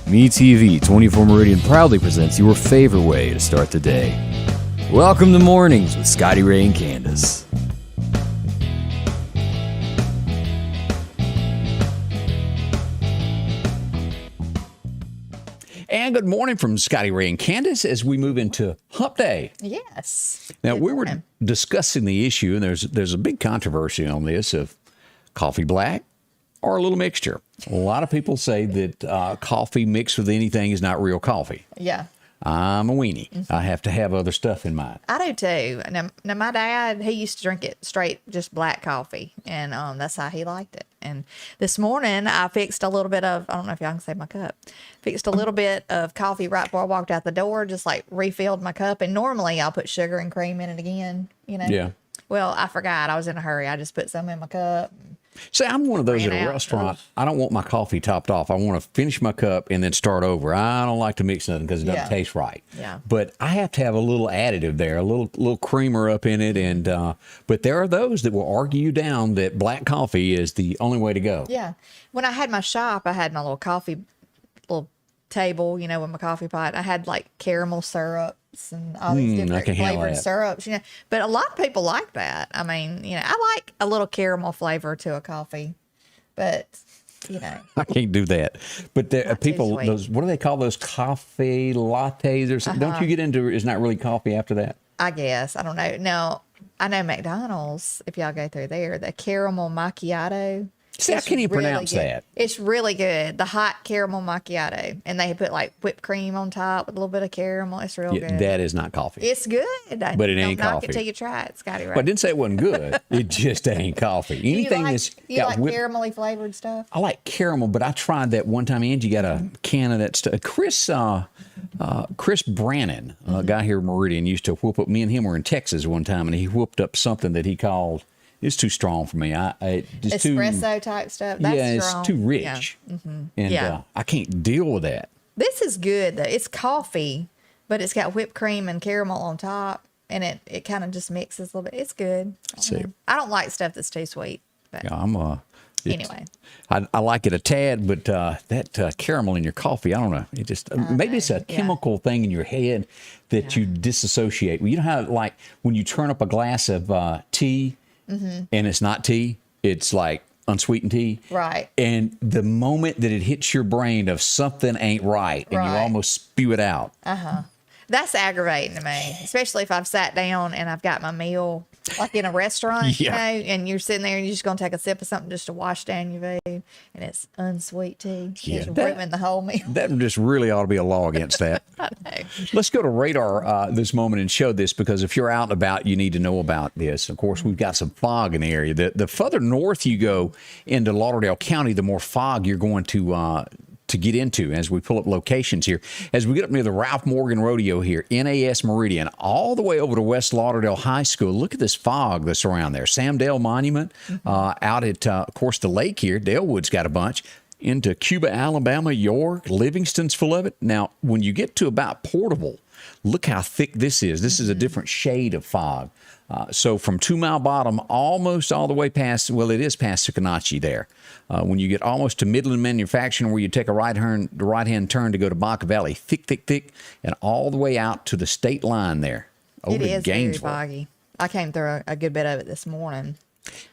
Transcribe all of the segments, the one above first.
MeTV 24 Meridian proudly presents your favorite way to start the day. Welcome to Mornings with Scotty Ray and Candace. And good morning from Scotty Ray and Candace as we move into Hump Day. Yes. Now, we were discussing the issue, and there's a big controversy on this of coffee black or a little mixture. A lot of people say that coffee mixed with anything is not real coffee. Yeah. I'm a weenie. I have to have other stuff in mine. I do too. Now my dad, he used to drink it straight, just black coffee, and that's how he liked it. And this morning I fixed a little bit of, I don't know if y'all can see my cup, fixed a little bit of coffee right before I walked out the door, just like refilled my cup. And normally I'll put sugar and cream in it again, you know? Yeah. Well, I forgot. I was in a hurry. I just put some in my cup. See, I'm one of those at a Ran out. restaurant. I don't want my coffee topped off. I want to finish my cup and then start over. I don't like to mix nothing because it doesn't Yeah. taste right. Yeah. But I have to have a little additive there, a little creamer up in it. And but there are those that will argue you down that black coffee is the only way to go. Yeah. When I had my shop, I had my little coffee, little table, you know, with my coffee pot. I had like caramel syrups and all these I different can handle flavored that. syrups, you know. But a lot of people like that. I mean, you know, I like a little caramel flavor to a coffee, but you know, I can't do that. But there are Not too people, sweet. those, what do they call those coffee lattes or something? Don't you get into it's not really coffee after that? I guess I don't know. No, I know McDonald's. If y'all go through there, the caramel macchiato. See, I it's can't even really pronounce good. that. It's really good. The hot caramel macchiato, and they put like whipped cream on top with a little bit of caramel. It's real Yeah, good. that is not coffee. It's good. But it ain't Don't knock coffee. it till you try it, Scotty Ray. Well, I didn't say it wasn't good. It just ain't coffee. Anything that's you got like whipped. caramelly flavored stuff? I like caramel, but I tried that one time. Angie got a can of that stuff. Chris Brannon, a guy here in Meridian, used to whoop up. Me and him were in Texas one time, and he whooped up something that he called. It's too strong for me. Just too, Espresso type stuff. That's yeah, strong. it's too rich, Yeah. and Yeah. I can't deal with that. This is good though. It's coffee, but it's got whipped cream and caramel on top, and it kind of just mixes a little bit. It's good. See. I don't like stuff that's too sweet. But Yeah, anyway, I like it a tad, but that caramel in your coffee, I don't know. It just maybe it's a chemical thing in your head that you disassociate. Well, you know how like when you turn up a glass of tea and it's not tea, it's like unsweetened tea. right. And the moment that it hits your brain of something ain't right, and you Right. almost spew it out. That's aggravating to me, especially if I've sat down and I've got my meal like in a restaurant, Yeah. you know, and you're sitting there and you're just going to take a sip of something just to wash down your food, and it's unsweet tea. Yeah, It's that- ruining the whole meal. That just really ought to be a law against that. I know. Let's go to radar this moment and show this, because if you're out and about, you need to know about this. Of course, we've got some fog in the area. The further north you go into Lauderdale County, the more fog you're going to get into as we pull up locations here. As we get up near the Ralph Morgan Rodeo here, NAS Meridian, all the way over to West Lauderdale High School. Look at this fog that's around there. Sam Dale Monument, out at, of course, the lake here. Dalewood's got a bunch. Into Cuba, Alabama, York, Livingston's full of it. Now, when you get to about Portable, look how thick this is. This is a different shade of fog. So from 2 Mile Bottom almost all the way past, well, it is past Sukanachi there. When you get almost to Midland Manufacturing, where you take a right-hand turn to go to Baca Valley, thick, and all the way out to the state line there. Over It to is very Gainesville. foggy. I came through a good bit of it this morning.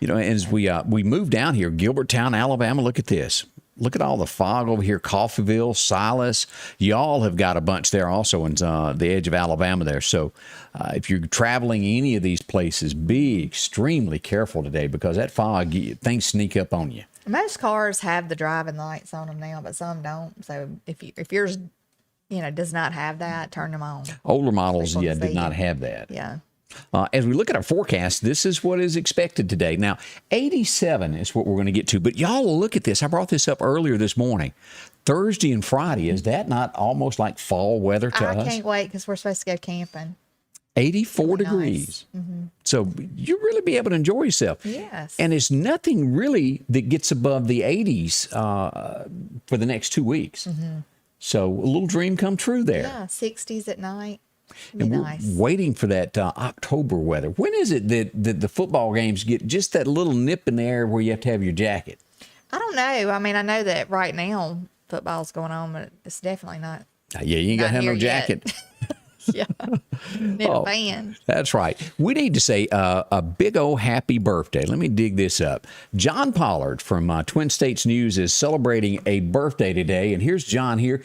You know, as we move down here, Gilberttown, Alabama, look at this. Look at all the fog over here. Coffeeville, Silas, y'all have got a bunch there also in the edge of Alabama there. So if you're traveling any of these places, be extremely careful today, because that fog, things sneak up on you. Most cars have the driving lights on them now, but some don't. So if yours, you know, does not have that, turn them on. Older models, People did see not it. have that. Yeah. As we look at our forecast, this is what is expected today. Now, 87 is what we're going to get to. But y'all look at this. I brought this up earlier this morning. Thursday and Friday, is that not almost like fall weather to I us? can't wait because we're supposed to go camping. 84 Really degrees. nice. So you really be able to enjoy yourself. Yes. And it's nothing really that gets above the 80s for the next 2 weeks. So a little dream come true there. Yeah, 60s at night. Be And we're nice. waiting for that October weather. When is it that the football games get just that little nip in the air where you have to have your jacket? I don't know. I mean, I know that right now football's going on, but it's definitely not. Yeah, you ain't got to have no here yet. jacket. Yeah. Need a fan. That's right. We need to say a big old happy birthday. Let me dig this up. John Pollard from Twin States News is celebrating a birthday today. And here's John here.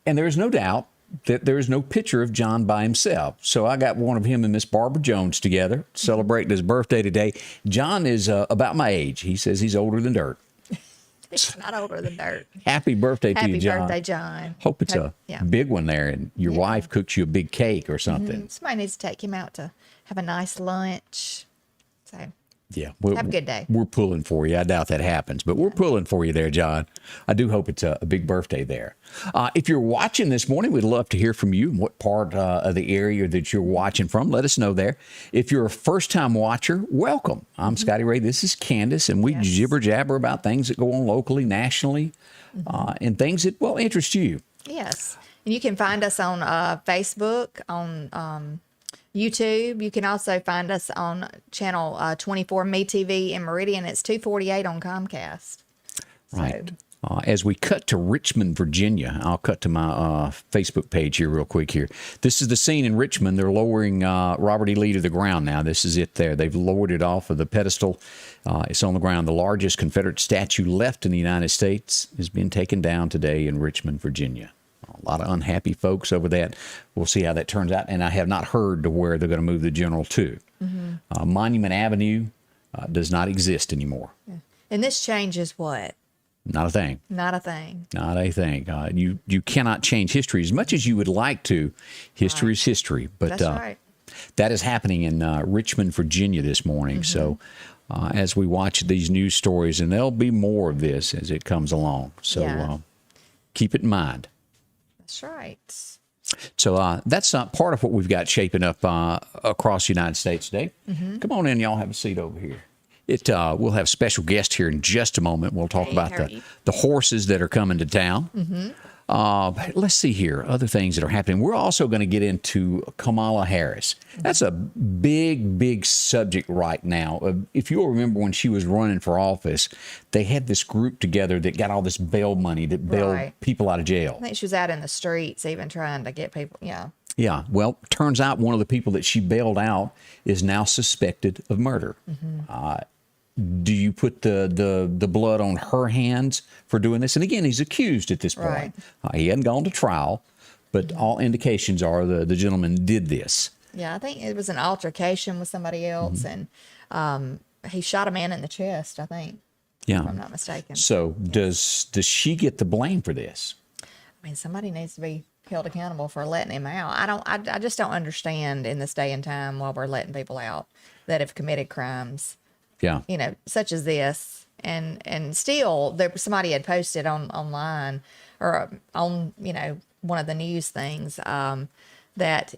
And there's no doubt that there is no picture of John by himself. So I got one of him and Miss Barbara Jones together celebrating his birthday today. John is about my age. He says he's older than dirt. He's not older than dirt. Happy birthday to you, John. Happy birthday, John. Hope it's a big one there, and your wife cooks you a big cake or something. Somebody needs to take him out to have a nice lunch. So, yeah, have a good day. We're pulling for you. I doubt that happens, but we're pulling for you there, John. I do hope it's a big birthday there. If you're watching this morning, we'd love to hear from you and what part of the area that you're watching from. Let us know there. If you're a first-time watcher, welcome. I'm Scotty Ray. This is Candace, and we jibber-jabber about things that go on locally, nationally, and things that, well, interest you. Yes. And you can find us on Facebook, on YouTube. You can also find us on channel 24 MeTV in Meridian. It's 248 on Comcast. Right. As we cut to Richmond, Virginia, I'll cut to my Facebook page here real quick here. This is the scene in Richmond. They're lowering Robert E. Lee to the ground now. This is it there. They've lowered it off of the pedestal. It's on the ground. The largest Confederate statue left in the United States is being taken down today in Richmond, Virginia. A lot of unhappy folks over that. We'll see how that turns out. And I have not heard to where they're going to move the general to. Monument Avenue does not exist anymore. Yeah. And this changes what? Not a thing. Not a thing. Not a thing. You cannot change history as much as you would like to. History is history. But that's right. That is happening in Richmond, Virginia this morning. So as we watch these news stories, and there'll be more of this as it comes along. So keep it in mind. That's right. So that's part of what we've got shaping up across the United States today. Come on in, y'all have a seat over here. We'll have special guests here in just a moment. We'll talk about the horses that are coming to town. Let's see here, other things that are happening. We're also going to get into Kamala Harris. That's a big, big subject right now. If you'll remember when she was running for office, they had this group together that got all this bail money that bailed people out of jail. I think she was out in the streets even trying to get people, Yeah, well, turns out one of the people that she bailed out is now suspected of murder. Do you put the blood on her hands for doing this? And again, he's accused at this point. He hadn't gone to trial, but all indications are the gentleman did this. Yeah, I think it was an altercation with somebody else, and he shot a man in the chest, I think. Yeah, if I'm not mistaken. So does she get the blame for this? I mean, somebody needs to be held accountable for letting him out. I just don't understand in this day and time while we're letting people out that have committed crimes. Yeah, such as this, and still somebody had posted online or on one of the news things that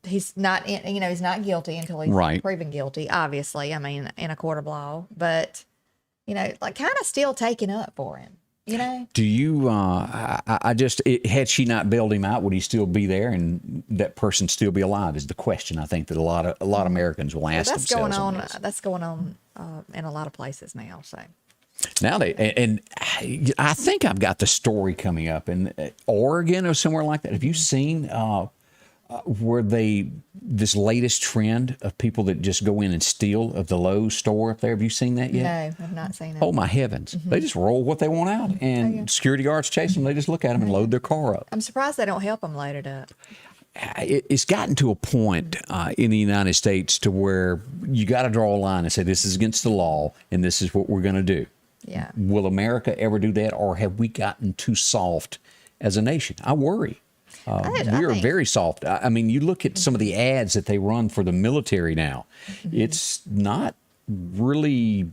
he's not he's not guilty until he's proven guilty. Obviously, I mean, in a court of law, but like kind of still taking up for him. Do you? Had she not bailed him out, would he still be there, and that person still be alive? Is the question I think that a lot of Americans will ask themselves. That's going on in a lot of places now. So now I think I've got the story coming up in Oregon or somewhere like that. Have you seen where this latest trend of people that just go in and steal of the Lowe's store up there? Have you seen that yet? No, I've not seen it. Oh my heavens! They just roll what they want out, and security guards chase them. They just look at them and load their car up. I'm surprised they don't help them load it up. It's gotten to a point in the United States to where you got to draw a line and say this is against the law, and this is what we're going to do. Yeah. Will America ever do that, or have we gotten too soft as a nation? I worry. We are very soft. I mean, you look at some of the ads that they run for the military now. It's not really,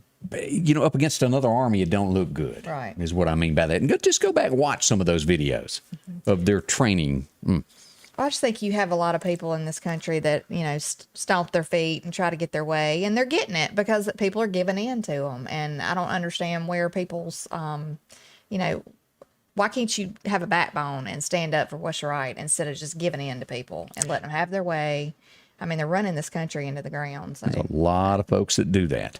up against another army, it don't look good. Right. Is what I mean by that. And just go back and watch some of those videos of their training. I just think you have a lot of people in this country that, stomp their feet and try to get their way, and they're getting it because people are giving in to them. And I don't understand where people's, why can't you have a backbone and stand up for what's right instead of just giving in to people and letting them have their way? I mean, they're running this country into the ground. So. There's a lot of folks that do that.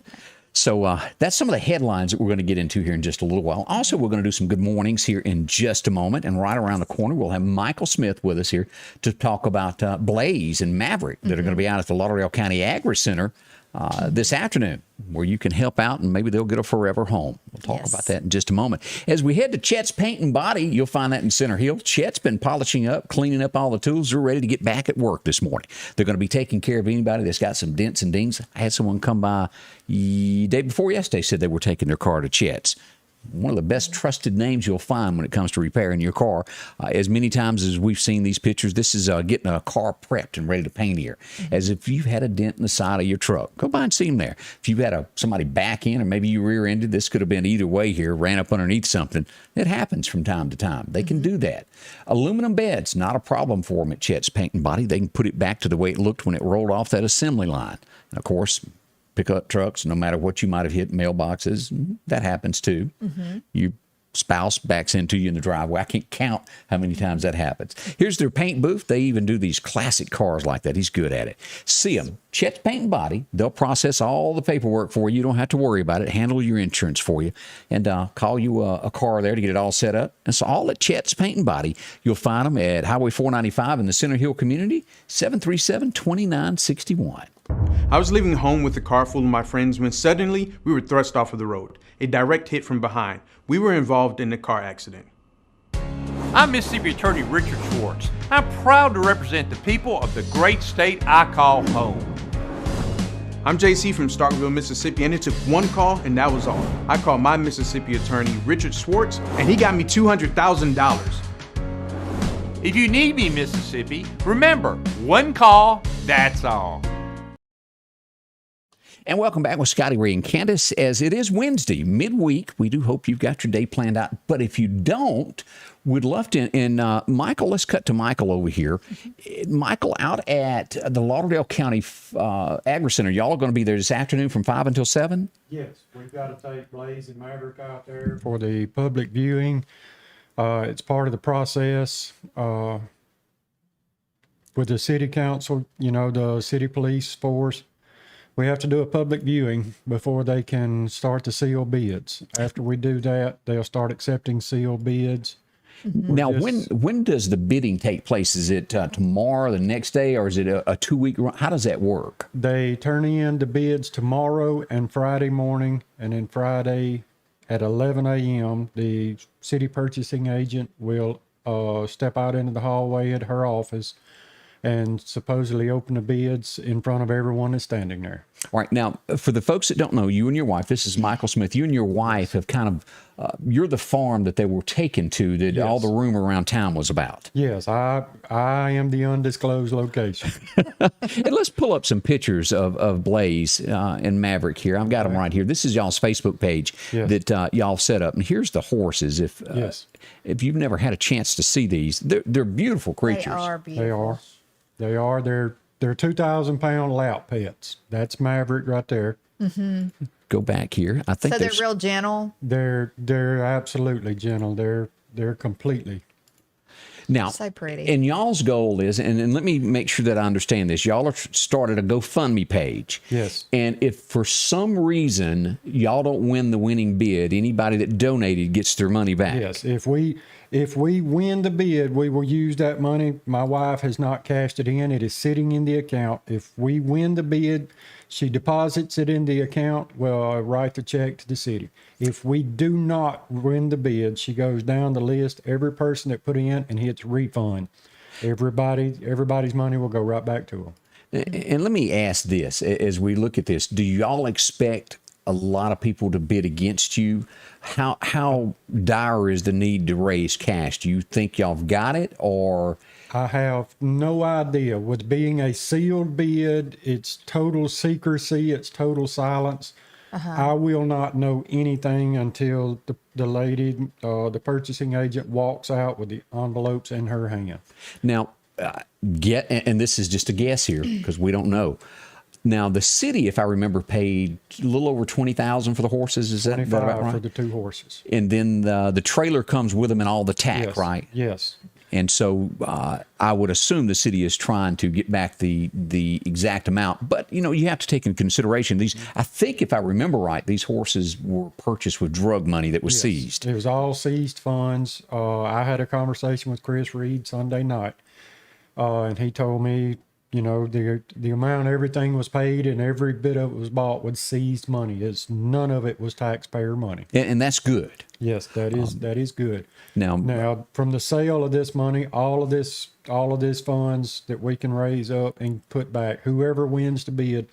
So that's some of the headlines that we're going to get into here in just a little while. Also, we're going to do some good mornings here in just a moment. And right around the corner, we'll have Michael Smith with us here to talk about Blaze and Maverick that are going to be out at the Lauderdale County Ag Center this afternoon, where you can help out and maybe they'll get a forever home. We'll talk about that in just a moment. As we head to Chet's Paint and Body, you'll find that in Center Hill. Chet's been polishing up, cleaning up all the tools. They're ready to get back at work this morning. They're going to be taking care of anybody that's got some dents and dings. I had someone come by day before yesterday, said they were taking their car to Chet's. One of the best trusted names you'll find when it comes to repairing your car. As many times as we've seen these pictures, this is getting a car prepped and ready to paint here. As if you've had a dent in the side of your truck, go by and see them there. If you've had somebody back in, or maybe you rear-ended, this could have been either way here, ran up underneath something. It happens from time to time. They can do that. Aluminum beds, not a problem for them at Chet's Paint and Body. They can put it back to the way it looked when it rolled off that assembly line. And of course, pickup trucks, no matter what you might have hit, mailboxes, that happens too. Your spouse backs into you in the driveway. I can't count how many times that happens. Here's their paint booth. They even do these classic cars like that. He's good at it. See them. Chet's Paint and Body. They'll process all the paperwork for you. You don't have to worry about it. Handle your insurance for you. And call you a car there to get it all set up. And so all at Chet's Paint and Body. You'll find them at Highway 495 in the Center Hill community, 737-2961. I was leaving home with a car full of my friends when suddenly we were thrust off of the road. A direct hit from behind. We were involved in a car accident. I'm Mississippi Attorney Richard Schwartz. I'm proud to represent the people of the great state I call home. I'm JC from Starkville, Mississippi, and it took one call and that was all. I called my Mississippi attorney, Richard Schwartz, and he got me $200,000. If you need me, Mississippi, remember, one call, that's all. And welcome back with Scotty Ray and Candace. As it is Wednesday, midweek, we do hope you've got your day planned out. But if you don't, we'd love to. And Michael, let's cut to Michael over here. Michael, out at the Lauderdale County Ag Center, y'all are going to be there this afternoon from 5 until 7? Yes, we've got to take Blaze and Maverick out there for the public viewing. It's part of the process with the city council, the city police force. We have to do a public viewing before they can start to seal bids. After we do that, they'll start accepting sealed bids. Now, when does the bidding take place? Is it tomorrow, the next day, or is it a 2-week run? How does that work? They turn in the bids tomorrow and Friday morning, and then Friday at 11 a.m., the city purchasing agent will step out into the hallway at her office and supposedly open the bids in front of everyone that's standing there. All right. Now, for the folks that don't know, you and your wife, this is Michael Smith, you and your wife have kind of, you're the farm that they were taken to that all the rumor around town was about. Yes, I am the undisclosed location. And let's pull up some pictures of Blaze and Maverick here. I've got them right here. This is y'all's Facebook page that y'all set up. And here's the horses. If you've never had a chance to see these, they're beautiful creatures. They are beautiful. They are. They're 2,000-pound lap pets. That's Maverick right there. Go back here. I think so. They're real gentle. They're absolutely gentle. They're completely. Now, so pretty. And y'all's goal is, and let me make sure that I understand this. Y'all have started a GoFundMe page. Yes. And if for some reason y'all don't win the winning bid, anybody that donated gets their money back. Yes. If we win the bid, we will use that money. My wife has not cashed it in. It is sitting in the account. If we win the bid, she deposits it in the account. We'll write the check to the city. If we do not win the bid, she goes down the list, every person that put in, and hits refund. Everybody's money will go right back to them. And let me ask this, as we look at this, do y'all expect a lot of people to bid against you? How dire is the need to raise cash? Do you think y'all have got it, or? I have no idea. With being a sealed bid, it's total secrecy, it's total silence. I will not know anything until the lady, the purchasing agent, walks out with the envelopes in her hand. Now, and this is just a guess here because we don't know. Now, the city, if I remember, paid a little over $20,000 for the horses. Is that about right? For the 2 horses. And then the trailer comes with them and all the tack, Yes. right? Yes. And so I would assume the city is trying to get back the exact amount. But, you know, you have to take into consideration these. I think if I remember right, these horses were purchased with drug money that was seized. It was all seized funds. I had a conversation with Chris Reed Sunday night, and he told me, you know, the amount everything was paid and every bit of it was bought with seized money. None of it was taxpayer money. And that's good. Yes, that is good. Now, From the sale of this money, all of this funds that we can raise up and put back, whoever wins the bid,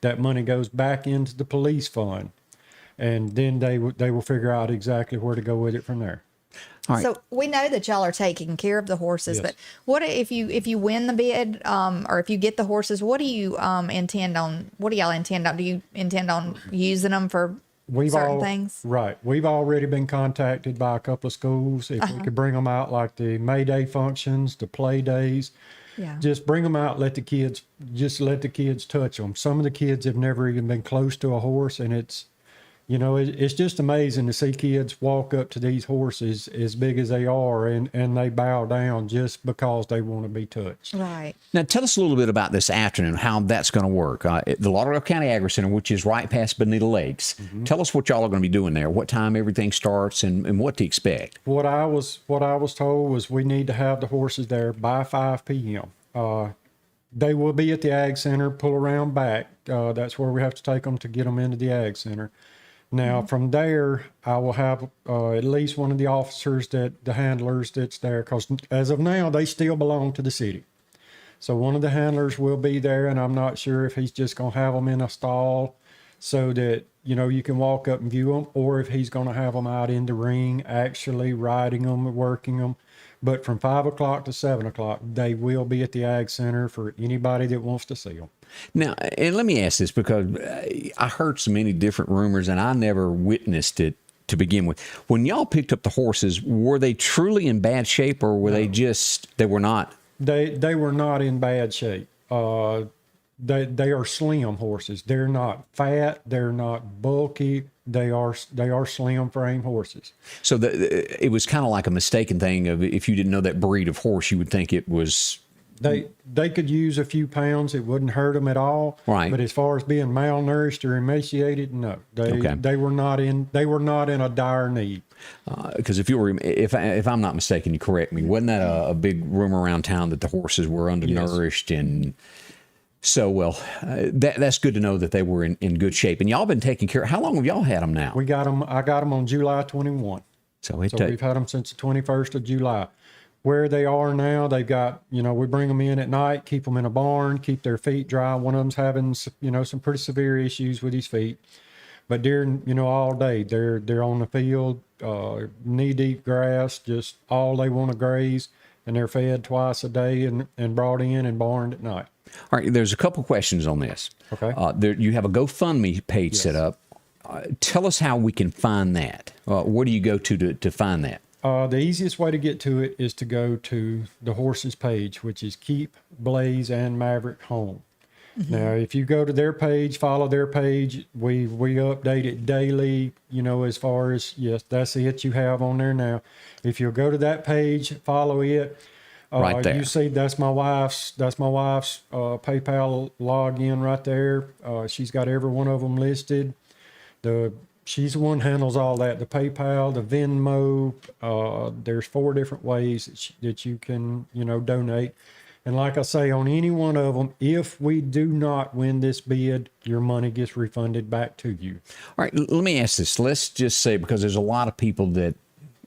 that money goes back into the police fund, and then they will figure out exactly where to go with it from there. all right. So we know that y'all are taking care of the horses, Yes. but what if you win the bid, or if you get the horses? What do you intend on? What do y'all intend on? Do you intend on using them for certain things? Right. We've already been contacted by a couple of schools. If we could bring them out, like the May Day functions, the play days, Yeah. just bring them out. Let the kids touch them. Some of the kids have never even been close to a horse, and it's just amazing to see kids walk up to these horses as big as they are, and they bow down just because they want to be touched. Right. Now, tell us a little bit about this afternoon, how that's going to work. The Lauderdale County Ag Center, which is right past Bonita Lakes. Mm-hmm. Tell us what y'all are going to be doing there, what time everything starts, and what to expect. What I was told was we need to have the horses there by 5 p.m. They will be at the Ag Center, pull around back. That's where we have to take them to get them into the Ag Center. Now, from there, I will have at least one of the officers, the handlers that's there, because as of now, they still belong to the city. So one of the handlers will be there, and I'm not sure if he's just going to have them in a stall so that, you can walk up and view them, or if he's going to have them out in the ring, actually riding them, working them. But from 5 o'clock to 7 o'clock, they will be at the Ag Center for anybody that wants to see them. Now, and let me ask this, because I heard so many different rumors, and I never witnessed it to begin with. When y'all picked up the horses, were they truly in bad shape, or were they were not? They were not in bad shape. They are slim horses. They're not fat. They're not bulky. They are slim frame horses. So it was kind of like a mistaken thing of, if you didn't know that breed of horse, you would think it was. They could use a few pounds. It wouldn't hurt them at all. Right. But as far as being malnourished or emaciated, no. They were not in a dire need. Because if I'm not mistaken, you correct me. Wasn't that a big rumor around town that the horses were undernourished? Yes. And so, that's good to know that they were in good shape. And y'all been taking care. How long have y'all had them now? I got them on July 21. So we've had them since the 21st of July. Where they are now, they've got, we bring them in at night, keep them in a barn, keep their feet dry. One of them's having, some pretty severe issues with his feet. But during, all day, they're on the field, knee-deep grass, just all they want to graze, and they're fed twice a day and brought in and barned at night. All right, there's a couple questions on this. Okay. You have a GoFundMe page set up. Tell us how we can find that. Where do you go to find that? The easiest way to get to it is to go to the horses page, which is Keep Blaze and Maverick Home. Mm-hmm. Now, if you go to their page, follow their page, we update it daily, as far as, yes, that's it you have on there now. If you'll go to that page, follow it. Right there. You see, that's my wife's PayPal login right there. She's got every one of them listed. She's the one who handles all that, the PayPal, the Venmo. There's 4 different ways that you can, donate. And like I say, on any one of them, if we do not win this bid, your money gets refunded back to you. All right, let me ask this. Let's just say, because there's a lot of people that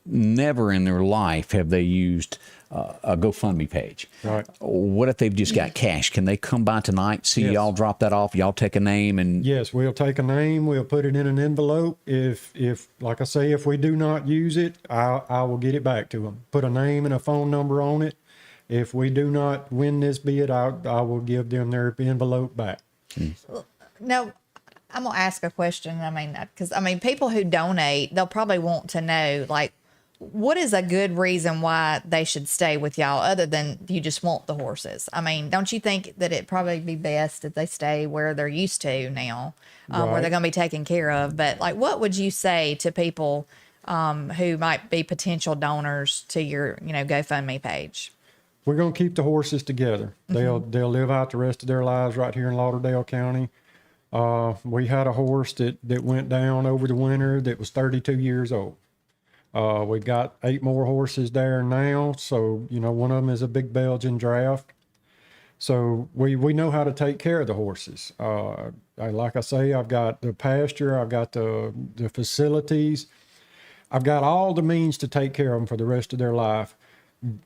never in their life have they used a GoFundMe page. Right. What if they've just got cash? Can they come by tonight, see Yes. y'all drop that off, y'all take a name and... Yes, we'll take a name, we'll put it in an envelope. If like I say, if we do not use it, I will get it back to them. Put a name and a phone number on it. If we do not win this bid, I will give them their envelope back. No, I'm gonna ask a question. Because people who donate, they'll probably want to know, like, what is a good reason why they should stay with y'all, other than you just want the horses? Don't you think that it'd probably be best if they stay where they're used to now, where Right. they're going to be taken care of? But, like, what would you say to people who might be potential donors to your, GoFundMe page? We're going to keep the horses together. They'll live out the rest of their lives right here in Lauderdale County. We had a horse that went down over the winter that was 32 years old. We've got 8 more horses there now. So, one of them is a big Belgian draft. So we know how to take care of the horses. Like I say, I've got the pasture, I've got the facilities. I've got all the means to take care of them for the rest of their life.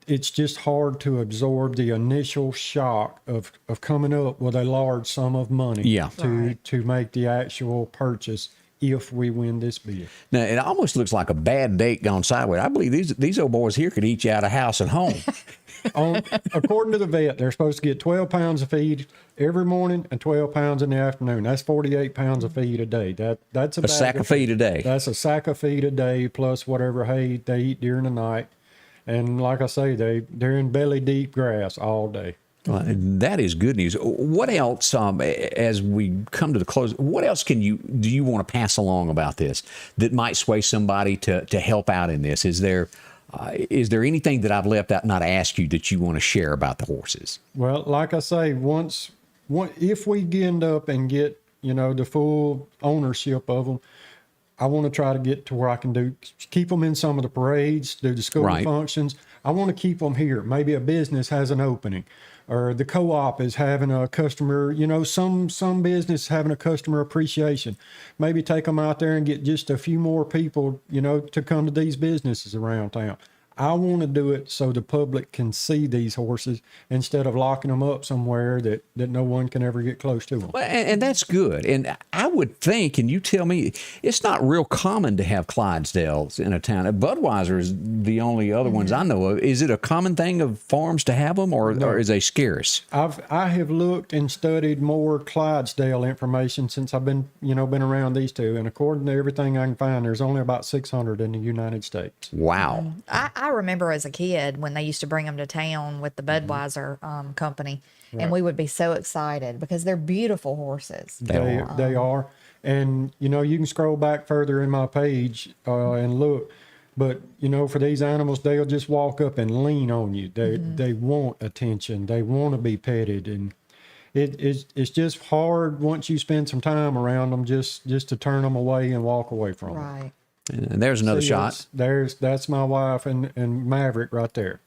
It's just hard to absorb the initial shock of coming up with a large sum of money to make the actual purchase if we win this bid. Now, it almost looks like a bad date gone sideways. I believe these old boys here could eat you out of house and home. According to the vet, they're supposed to get 12 pounds of feed every morning and 12 pounds in the afternoon. That's 48 pounds of feed a day. That's a sack of feed a day. That's a sack of feed a day plus whatever hay they eat during the night. And like I say, they're in belly deep grass all day. That is good news. What else, as we come to the close, what else do you want to pass along about this that might sway somebody to help out in this? Is there anything that I've left out not asked you that you want to share about the horses? Well, like I say, if we end up and get, the full ownership of them, I want to try to get to where I can keep them in some of the parades, do the school functions. I want to keep them here. Maybe a business has an opening, or the co-op is having a customer, some business having a customer appreciation. Maybe take them out there and get just a few more people, to come to these businesses around town. I want to do it so the public can see these horses instead of locking them up somewhere that no one can ever get close to them. Well, and that's good. And I would think, and you tell me, it's not real common to have Clydesdales in a town. Budweiser is the only other ones I know of. Is it a common thing of farms to have them, or is they scarce? I have looked and studied more Clydesdale information since I've been around these two. And according to everything I can find, there's only about 600 in the United States. Wow. I remember as a kid when they used to bring them to town with the Budweiser company, and we would be so excited because they're beautiful horses. They are. And, you can scroll back further in my page and look. But, for these animals, they'll just walk up and lean on you. They want attention. They want to be petted. And it's just hard once you spend some time around them just to turn them away and walk away from them. Right. And there's another shot. That's my wife and Maverick right there.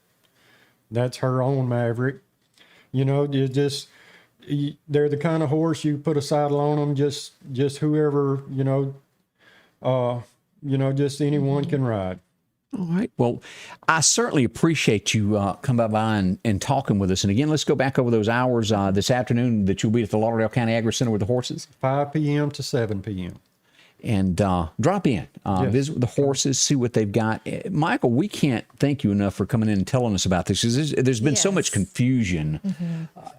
That's her own Maverick. They're the kind of horse you put a saddle on them, just whoever, just anyone can ride. All right. Well, I certainly appreciate you coming by and talking with us. And again, let's go back over those hours this afternoon that you'll be at the Lauderdale County Ag Center with the horses. 5 p.m. to 7 p.m. And drop in, visit with the horses, see what they've got. Michael, we can't thank you enough for coming in and telling us about this, because there's been so much confusion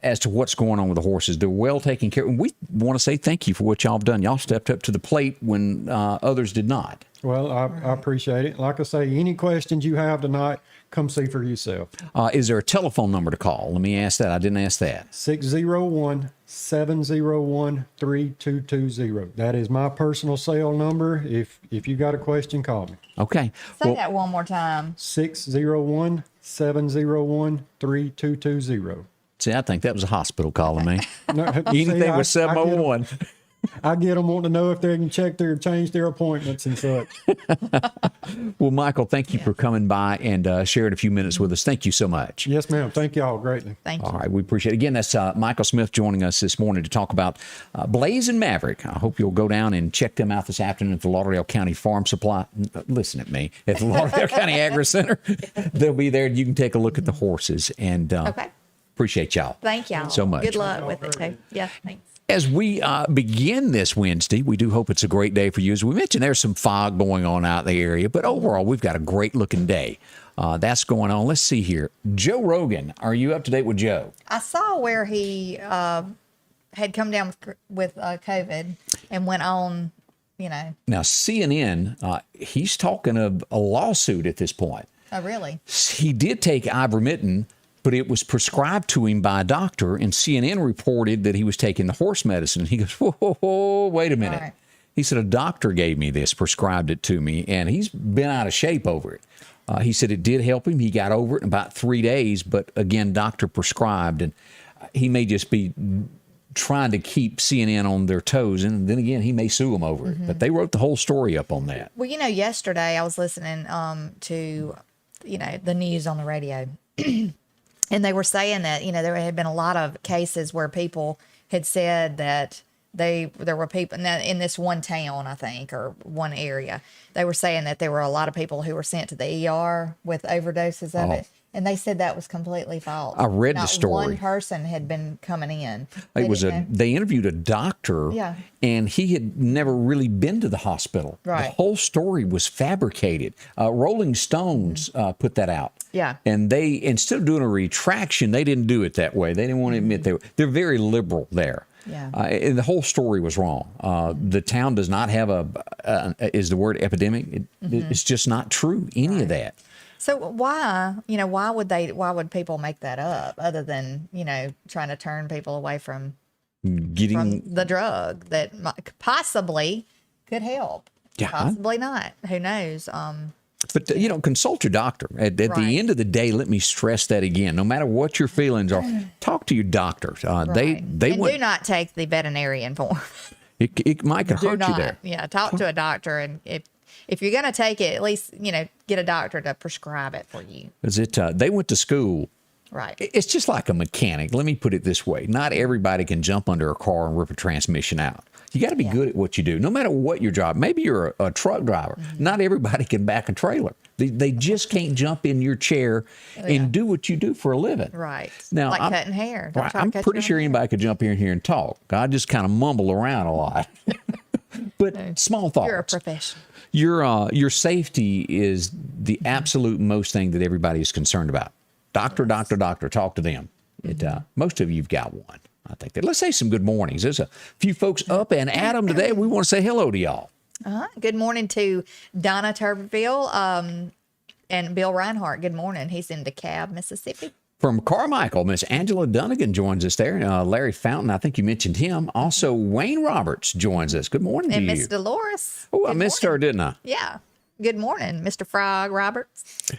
as to what's going on with the horses. They're well taken care of. And we want to say thank you for what y'all have done. Y'all stepped up to the plate when others did not. Well, I appreciate it. Like I say, any questions you have tonight, come see for yourself. Is there a telephone number to call? Let me ask that. I didn't ask that. 601-701-3220. That is my personal cell number. If you got a question, call me. Okay. Say that one more time. 601-701-3220. See, I think that was a hospital calling me. No, Anything with 701. I get them wanting to know if they can change their appointments and such. Well, Michael, thank you for coming by and sharing a few minutes with us. Thank you so much. Yes, ma'am. Thank you all greatly. Thank you. All right, we appreciate it. Again, that's Michael Smith joining us this morning to talk about Blaze and Maverick. I hope you'll go down and check them out this afternoon at the Lauderdale County Farm Supply. Listen at me. At the Lauderdale County Ag Center. They'll be there. You can take a look at the horses. And appreciate y'all. Thank y'all so much. Good luck with it, too. Yeah, thanks. As we begin this Wednesday, we do hope it's a great day for you. As we mentioned, there's some fog going on out in the area, but overall, we've got a great-looking day. That's going on. Let's see here. Joe Rogan, are you up to date with Joe? I saw where he had come down with COVID and went on, Now, CNN, he's talking of a lawsuit at this point. Oh, really? He did take ivermectin, but it was prescribed to him by a doctor, and CNN reported that he was taking the horse medicine. He goes, whoa, wait a minute. Right. He said, a doctor gave me this, prescribed it to me, and he's been out of shape over it. He said it did help him. He got over it in about 3 days, but again, doctor prescribed, and he may just be trying to keep CNN on their toes, and then again, he may sue them over it. But they wrote the whole story up on that. Well, yesterday I was listening to, the news on the radio, and they were saying that, there had been a lot of cases where people had said that there were people in this one town, I think, or one area. They were saying that there were a lot of people who were sent to the ER with overdoses of it. And they said that was completely false. I read the story. One person had been coming in. They interviewed a doctor, and he had never really been to the hospital. Right. The whole story was fabricated. Rolling Stones put that out. Yeah. And they, instead of doing a retraction, they didn't do it that way. They didn't want to admit they're very liberal there. Yeah. And the whole story was wrong. The town does not have is the word epidemic? It's just not true, any of that. So why would people make that up other than, trying to turn people away from the drug that possibly could help? Yeah. Possibly not. Who knows? But, consult your doctor. At the end of the day, let me stress that again. No matter what your feelings are, talk to your doctor. They do not take the veterinarian form. It might hurt you there. Yeah, talk to a doctor, and if you're going to take it, at least, get a doctor to prescribe it for you. They went to school. Right. It's just like a mechanic. Let me put it this way. Not everybody can jump under a car and rip a transmission out. You got to be good at what you do, no matter what your job. Maybe you're a truck driver. Not everybody can back a trailer. They just can't jump in your chair and do what you do for a living. Right. Now, like cutting hair. I'm pretty sure anybody could jump in here and talk. I just kind of mumble around a lot. But small thoughts. You're a professional. Your safety is the absolute most thing that everybody is concerned about. Doctor, talk to them. Most of you've got one. I think that. Let's say some good mornings. There's a few folks up and at 'em today. We want to say hello to y'all. Good morning to Donna Tuberville and Bill Reinhardt. Good morning. He's in DeKalb, Mississippi. From Carmichael, Miss Angela Dunnigan joins us there. Larry Fountain, I think you mentioned him. Also, Wayne Roberts joins us. Good morning to you. And Miss Dolores. Oh, I missed her, didn't I? Yeah. Good morning, Mr. Frog Roberts.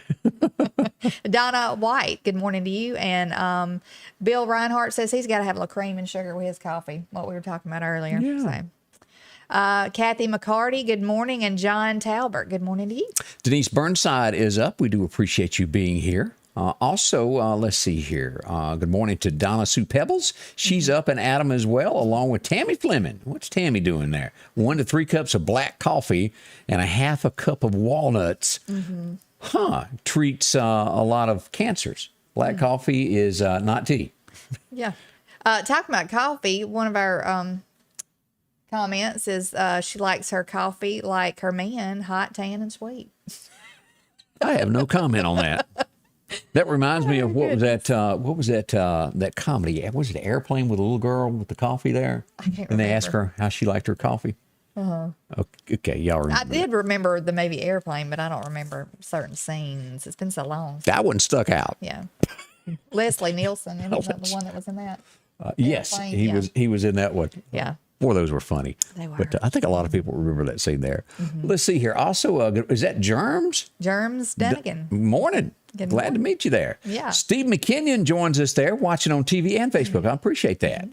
Donna White, good morning to you. And Bill Reinhardt says he's got to have a little cream and sugar with his coffee, what we were talking about earlier. Yeah. So. Kathy McCarty, good morning. And John Talbert, good morning to you. Denise Burnside is up. We do appreciate you being here. Also, let's see here. Good morning to Donna Sue Pebbles. She's up and at 'em as well, along with Tammy Fleming. What's Tammy doing there? 1 to 3 cups of black coffee and a half a cup of walnuts. Treats a lot of cancers. Black coffee is not tea. Yeah. Talking about coffee, one of our comments is she likes her coffee like her man, hot, tan, and sweet. I have no comment on that. That reminds me of what was that? That comedy? Was it Airplane with a little girl with the coffee there? I can't remember. And they asked her how she liked her coffee. Okay, y'all remember. I did remember the movie Airplane, but I don't remember certain scenes. It's been so long. That one stuck out. Yeah. Leslie Nielsen, isn't that the one that was in that? Yes, Airplane? he was in that one. Yeah. Boy, those were funny. They were. But I think a lot of people remember that scene there. Let's see here. Also, is that Germs? Germs Dunnigan. Morning. Good Glad morning. to meet you there. Yeah. Steve McKinnon joins us there, watching on TV and Facebook. I appreciate that.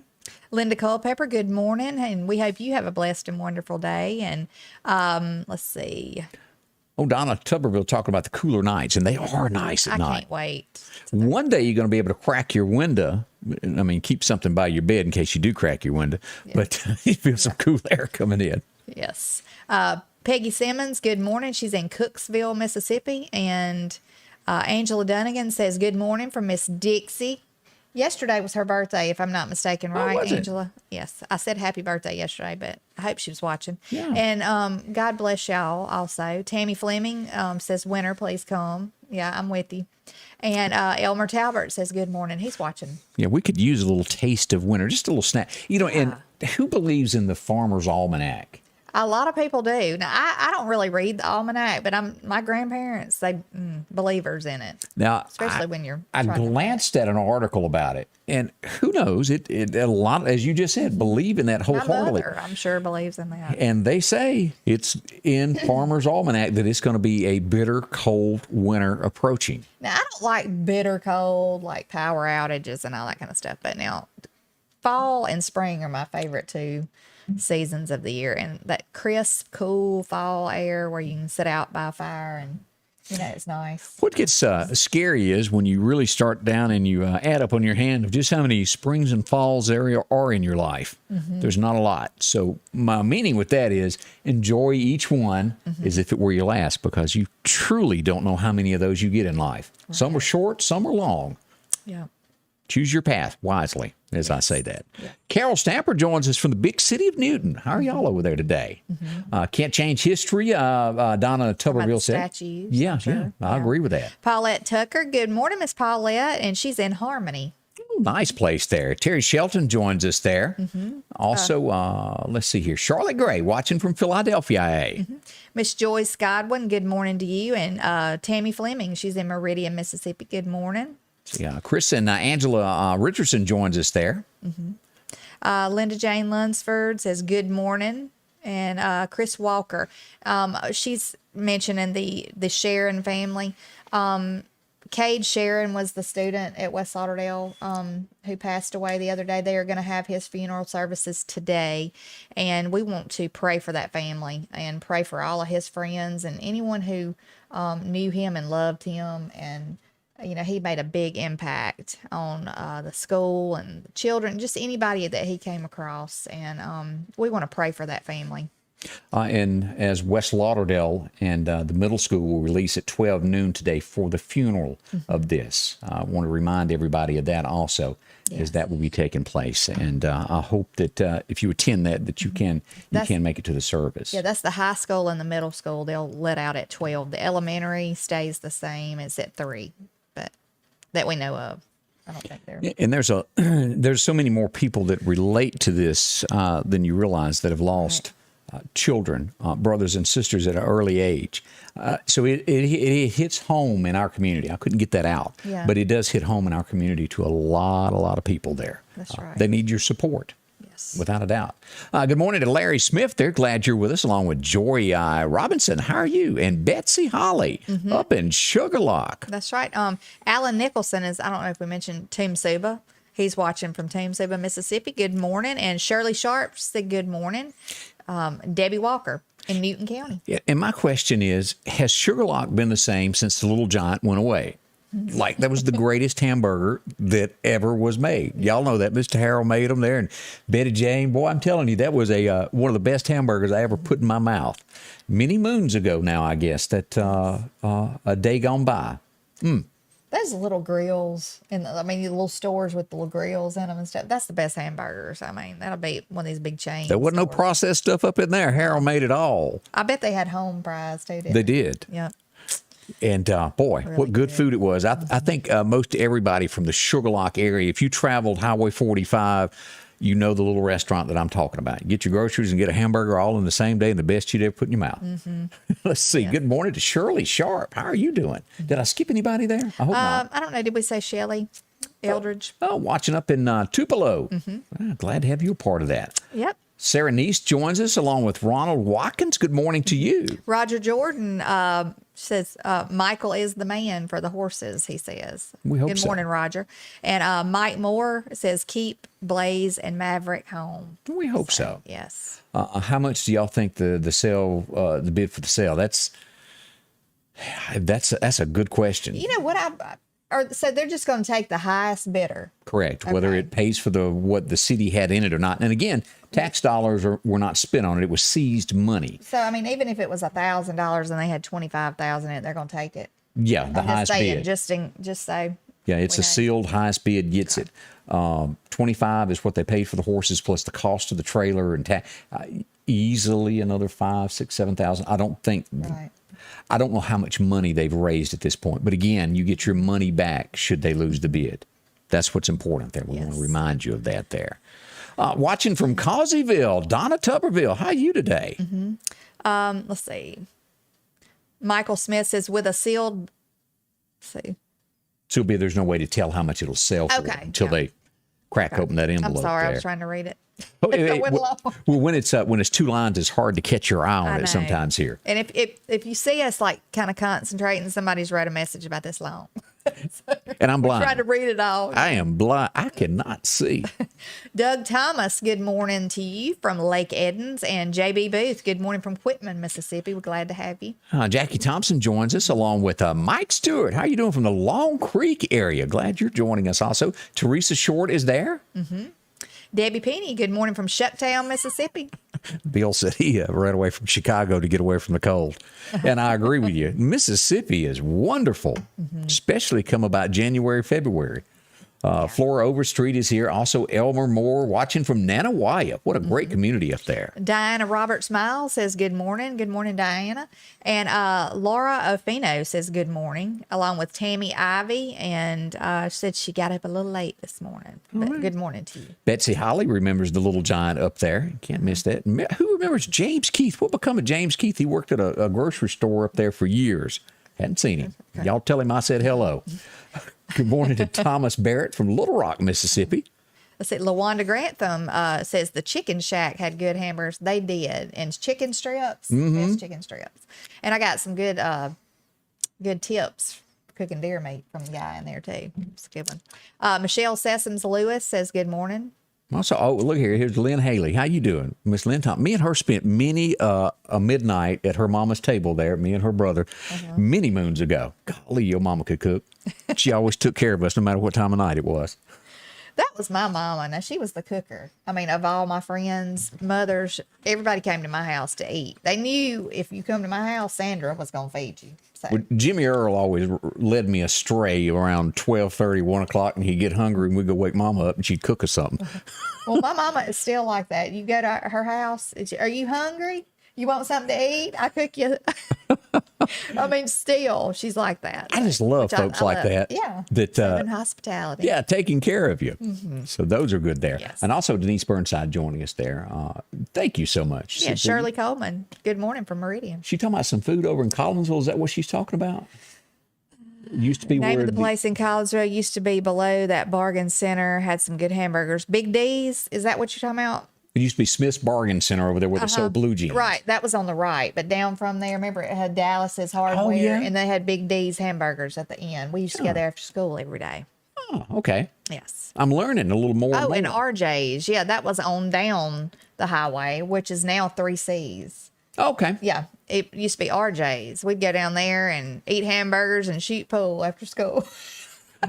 Linda Culpepper, good morning. And we hope you have a blessed and wonderful day. And let's see. Oh, Donna Tuberville talking about the cooler nights, and they are nice at night. I can't wait. One day you're going to be able to crack your window. I mean, keep something by your bed in case you do crack your window. Yeah. But you feel some cool air coming in. Yes. Peggy Simmons, good morning. She's in Cooksville, Mississippi. And Angela Dunnigan says, good morning from Miss Dixie. Yesterday was her birthday, if I'm not mistaken, right, was it? Angela? Yes. I said happy birthday yesterday, but I hope she was watching. Yeah. And God bless y'all also. Tammy Fleming says, winter, please come. Yeah, I'm with you. And Elmer Talbert says, good morning. He's watching. Yeah, we could use a little taste of winter, just a little snack. You know, and who believes in the Farmer's Almanac? A lot of people do. Now, I don't really read the almanac, but my grandparents, they believers in it. Now, especially when you're. I glanced at an article about it, and who knows? It a lot, as you just said, believe in that wholeheartedly. My mother, I'm sure, believes in that. And they say it's in Farmer's Almanac that it's going to be a bitter, cold winter approaching. Now, I don't like bitter cold, like power outages and all that kind of stuff. But now, fall and spring are my favorite two seasons of the year, and that crisp, cool fall air where you can sit out by a fire and it's nice. What gets scary is when you really start down and you add up on your hand of just how many springs and falls there are in your life. There's not a lot. So my meaning with that is enjoy each one as if it were your last, because you truly don't know how many of those you get in life. Right. Some are short, some are long. Yeah. Choose your path wisely, as I say that. Yeah. Carol Stamper joins us from the big city of Newton. How are y'all over there today? Can't change history, Donna Tuberville said. Statues. Yeah, sure. I agree with that. Paulette Tucker. Good morning, Miss Paulette, and she's in Harmony. Nice place there. Terry Shelton joins us there. Also, let's see here. Charlotte Gray watching from Philadelphia, IA. Miss Joyce Godwin, good morning to you. And Tammy Fleming, she's in Meridian, Mississippi. Good morning. Yeah, Chris and Angela Richardson joins us there. Linda Jane Lunsford says good morning. And Chris Walker, she's mentioning the Sharon family. Cade Sharon was the student at West Lauderdale who passed away the other day. They are going to have his funeral services today, and we want to pray for that family and pray for all of his friends and anyone who knew him and loved him. And he made a big impact on the school and the children, just anybody that he came across. And we want to pray for that family. And as West Lauderdale and the middle school will release at 12 noon today for the funeral of this. I want to remind everybody of that also, as that will be taking place. And I hope that if you attend that you can make it to the service. Yeah, that's the high school and the middle school. They'll let out at 12. The elementary stays the same. It's at 3, but that we know of. I don't think they're. And there's so many more people that relate to this than you realize that have lost children, brothers and sisters at an early age. So it hits home in our community. I couldn't get that out, but it does hit home in our community to a lot of people there. That's right. They need your support. Yes. Without a doubt. Good morning to Larry Smith. They're glad you're with us, along with Joy Robinson. How are you? And Betsy Holly up in Sugarlock. That's right. Alan Nicholson is, I don't know if we mentioned Team Suba. He's watching from Team Suba, Mississippi. Good morning. And Shirley Sharp said good morning. Debbie Walker in Newton County. Yeah, and my question is, has Sugarlock been the same since the Little Giant went away? Like, that was the greatest hamburger that ever was made. Y'all know that. Mr. Harrell made them there. And Betty Jane, boy, I'm telling you, that was one of the best hamburgers I ever put in my mouth. Many moons ago now, I guess, that a day gone by. Those little grills, the little stores with the little grills in them and stuff, that's the best hamburgers. I mean, that'll be one of these big chains. There wasn't no processed stuff up in there. Harold made it all. I bet they had home fries, too, didn't they? Did. Yeah. And, boy, really what good food it was. I think most everybody from the Sugarlock area, if you traveled Highway 45, you know the little restaurant that I'm talking about. You get your groceries and get a hamburger all in the same day, and the best you'd ever put in your mouth. Let's see. Yeah. Good morning to Shirley Sharp. How are you doing? Did I skip anybody there? I hope not. I don't know. Did we say Shelley Eldridge? Oh, watching up in Tupelo. Glad to have you a part of that. Yep. Sarah Neese joins us along with Ronald Watkins. Good morning to you. Roger Jordan says Michael is the man for the horses, he says. We hope so. Good morning, Roger. And Mike Moore says keep Blaze and Maverick home. We hope so. Yes. How much do y'all think the sale, the bid for the sale? That's a good question. You know what so they're just going to take the highest bidder. Correct. Okay. Whether it pays for what the city had in it or not. And again, tax dollars were not spent on it. It was seized money. So, even if it was $1,000 and they had $25,000 in it, they're going to take it. Yeah, the highest bid. Just say. Yeah, it's a sealed highest bid gets it. 25 is what they paid for the horses plus the cost of the trailer and easily another 5, 6, 7,000. I don't think. Right. I don't know how much money they've raised at this point, but again, you get your money back should they lose the bid. That's what's important there. We want to remind you of that there. Watching from Causeyville, Donna Tuberville. How are you today? Let's see. Michael Smith says with a sealed. Let's see. So there's no way to tell how much it'll sell for until they crack open that envelope. I'm sorry, there. I was trying to read it. Well, when it's two lines, it's hard to catch your eye on it sometimes here. And if you see us like kind of concentrating, somebody's wrote a message about this long. And I'm blind. Trying to read it all. I am blind. I cannot see. Doug Thomas, good morning to you from Lake Edens. And JB Booth, good morning from Quitman, Mississippi. We're glad to have you. Jackie Thompson joins us along with Mike Stewart. How are you doing from the Long Creek area? Glad you're joining us also. Teresa Short is there. Mm-hmm. Debbie Peeney, good morning from Sheptown, Mississippi. Bill said he ran away from Chicago to get away from the cold. And I agree with you. Mississippi is wonderful, especially come about January, February. Flora Overstreet is here. Also, Elmer Moore watching from Nanawaya. What a great community up there. Diana Roberts Miles says good morning. Good morning, Diana. And Laura Ofino says good morning, along with Tammy Ivy. And said she got up a little late this morning. But good morning to you. Betsy Holly remembers the little giant up there. Can't miss that. Who remembers James Keith? What become of James Keith? He worked at a grocery store up there for years. Hadn't seen him. Y'all tell him I said hello. Good morning to Thomas Barrett from Little Rock, Mississippi. Let's see. LaWanda Grantham says the Chicken Shack had good hamburgers. They did. And chicken strips. Yes, chicken strips. And I got some good tips for cooking deer meat from the guy in there, too. It's a good one. Michelle Sessoms Lewis says good morning. Also, look here. Here's Lynn Haley. How you doing? Miss Lynn Thompson. Me and her spent many a midnight at her mama's table there, me and her brother, many moons ago. Golly, your mama could cook. She always took care of us no matter what time of night it was. That was my mama. Now, she was the cooker. I mean, of all my friends, mothers, everybody came to my house to eat. They knew if you come to my house, Sandra was going to feed you. So. Well, Jimmy Earl always led me astray around 12:30, 1 o'clock, and he'd get hungry, and we'd go wake Mama up, and she'd cook us something. Well, my mama is still like that. You go to her house, are you hungry? You want something to eat? I cook you. I mean, still, she's like that. I just love folks like that. Yeah. That and hospitality. Yeah, taking care of you. So those are good there. Yes. And also Denise Burnside joining us there. Thank you so much. Yeah, Shirley Coleman. Good morning from Meridian. She talking about some food over in Collinsville. Is that what she's talking about? Used to be Name where of the place in Collinsville used to be below that bargain center. Had some good hamburgers. Big D's. Is that what you're talking about? It used to be Smith's Bargain Center over there where they sold blue jeans. Right. That was on the right. But down from there, remember it had Dallas's Hardware and they had Big D's hamburgers at the end. We used to go there after school every day. Oh, okay. Yes. I'm learning a little more. Oh, and RJ's. Yeah, that was on down the highway, which is now 3C's. Okay. Yeah. It used to be RJ's. We'd go down there and eat hamburgers and shoot pool after school.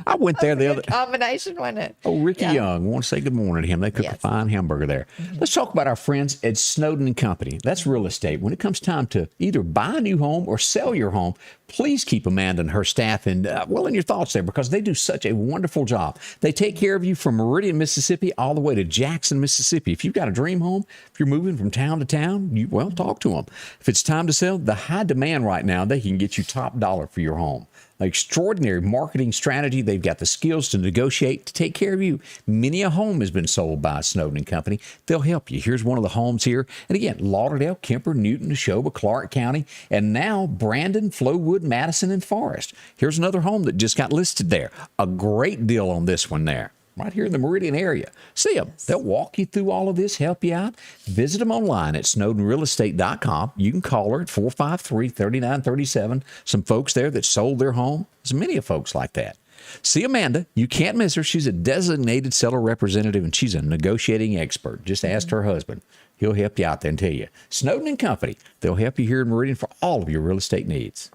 I went there the other combination, wasn't it? Oh, Ricky Young. I want to say good morning to him. They cook a fine hamburger there. Let's talk about our friends at Snowden and Company. That's real estate. When it comes time to either buy a new home or sell your home, please keep Amanda and her staff in your thoughts there because they do such a wonderful job. They take care of you from Meridian, Mississippi, all the way to Jackson, Mississippi. If you've got a dream home, if you're moving from town to town, talk to them. If it's time to sell, the high demand right now, they can get you top dollar for your home. Extraordinary marketing strategy. They've got the skills to negotiate to take care of you. Many a home has been sold by Snowden and Company. They'll help you. Here's one of the homes here. And again, Lauderdale, Kemper, Newton, Neshoba, Clark County, and now Brandon, Flowood, Madison, and Forest. Here's another home that just got listed there. A great deal on this one there. Right here in the Meridian area. See them. They'll walk you through all of this, help you out. Visit them online at snowdenrealestate.com. You can call her at 453-3937. Some folks there that sold their home. There's many of folks like that. See Amanda. You can't miss her. She's a designated seller representative, and she's a negotiating expert. Just ask her husband. He'll help you out there and tell you. Snowden and Company. They'll help you here in Meridian for all of your real estate needs.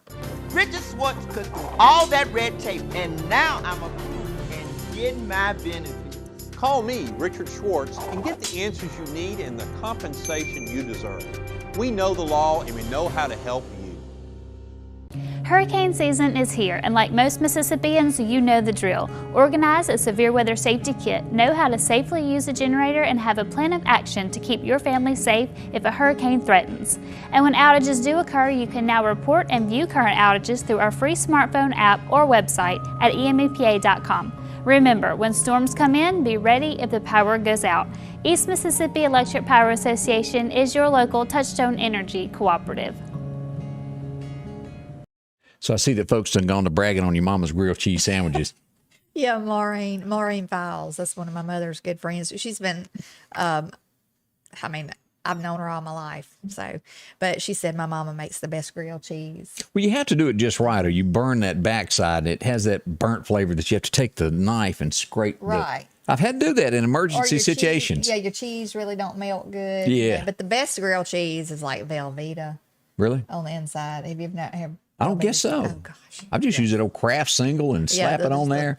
Richard Schwartz took all that red tape, and now I'm approved. Get my benefits. Call me, Richard Schwartz, and get the answers you need and the compensation you deserve. We know the law and we know how to help you. Hurricane season is here, and like most Mississippians, you know the drill. Organize a severe weather safety kit, know how to safely use a generator, and have a plan of action to keep your family safe if a hurricane threatens. And when outages do occur, you can now report and view current outages through our free smartphone app or website at emepa.com. Remember, when storms come in, be ready if the power goes out. East Mississippi Electric Power Association is your local Touchstone Energy cooperative. So I see that folks have gone to bragging on your mama's grilled cheese sandwiches. Yeah, Maureen Files. That's one of my mother's good friends. She's been, I've known her all my life. So, but she said my mama makes the best grilled cheese. Well, you have to do it just right, or you burn that backside. It has that burnt flavor that you have to take the knife and scrape. Right. I've had to do that in emergency situations. Your cheese really don't melt good. Yeah. But the best grilled cheese is like Velveeta. Really? On the inside. Have you ever I don't guess so. Oh, gosh. I've just used that old Kraft single and slap it on there.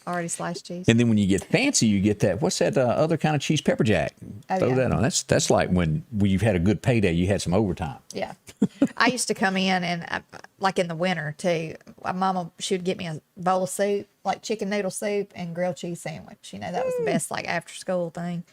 Already sliced cheese. And then when you get fancy, you get that, what's that other kind of cheese, pepper jack? Throw that on. That's like when you've had a good payday, you had some overtime. Yeah. I used to come in and like in the winter too, my mama, she would get me a bowl of soup, like chicken noodle soup and grilled cheese sandwich. You know, that was the best like after school thing.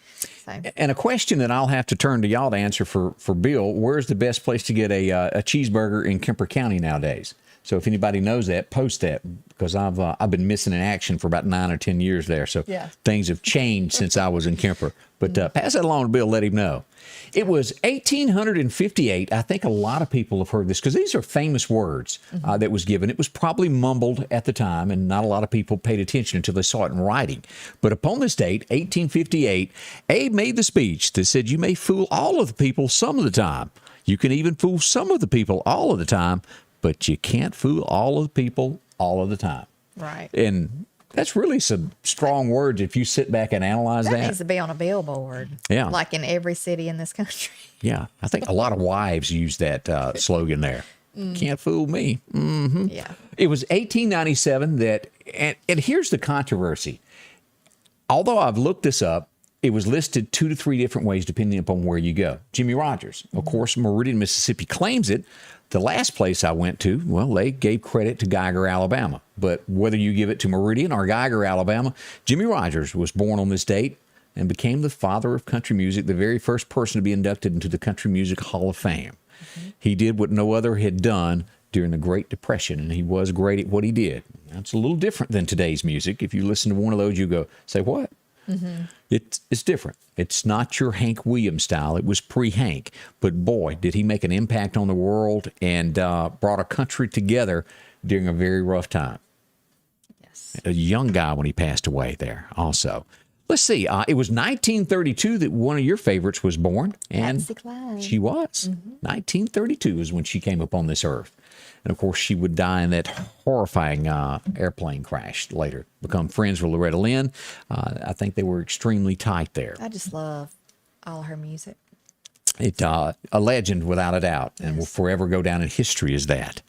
So. And a question that I'll have to turn to y'all to answer for Bill, where's the best place to get a cheeseburger in Kemper County nowadays? So if anybody knows that, post that, because I've been missing in action for about 9 or 10 years there. So things have changed since I was in Kemper. But pass that along to Bill, let him know. It was 1858. I think a lot of people have heard this because these are famous words that was given. It was probably mumbled at the time, and not a lot of people paid attention until they saw it in writing. But upon this date, 1858, Abe made the speech that said, "You may fool all of the people some of the time. You can even fool some of the people all of the time, but you can't fool all of the people all of the time." Right. And that's really some strong words if you sit back and analyze that. That needs to be on a billboard. Yeah. Like in every city in this country. Yeah. I think a lot of wives use that slogan there. Can't fool me. Mm-hmm. Yeah. It was 1897 that, and here's the controversy. Although I've looked this up, it was listed 2 to 3 different ways depending upon where you go. Jimmie Rogers, of course, Meridian, Mississippi claims it. The last place I went to, well, they gave credit to Geiger, Alabama. But whether you give it to Meridian or Geiger, Alabama, Jimmie Rogers was born on this date and became the father of country music, the very first person to be inducted into the Country Music Hall of Fame. He did what no other had done during the Great Depression, and he was great at what he did. That's a little different than today's music. If you listen to one of those, you go, say what? It's different. It's not your Hank Williams style. It was pre-Hank. But boy, did he make an impact on the world and brought a country together during a very rough time. Yes. A young guy when he passed away there also. Let's see. It was 1932 that one of your favorites was born. And Patsy Cline. She was. 1932 is when she came upon this earth. And, of course, she would die in that horrifying airplane crash later. Become friends with Loretta Lynn. I think they were extremely tight there. I just love all her music. It's a legend without a doubt, and will forever go down in history as that.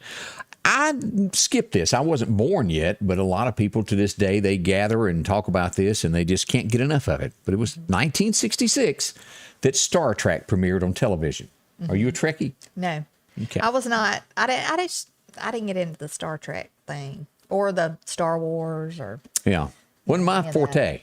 I skipped this. I wasn't born yet, but a lot of people to this day, they gather and talk about this, and they just can't get enough of it. But it was 1966 that Star Trek premiered on television. Are you a Trekkie? No. Okay. I was not. I didn't get into the Star Trek thing or the Star Wars or. Yeah. Wasn't my forte.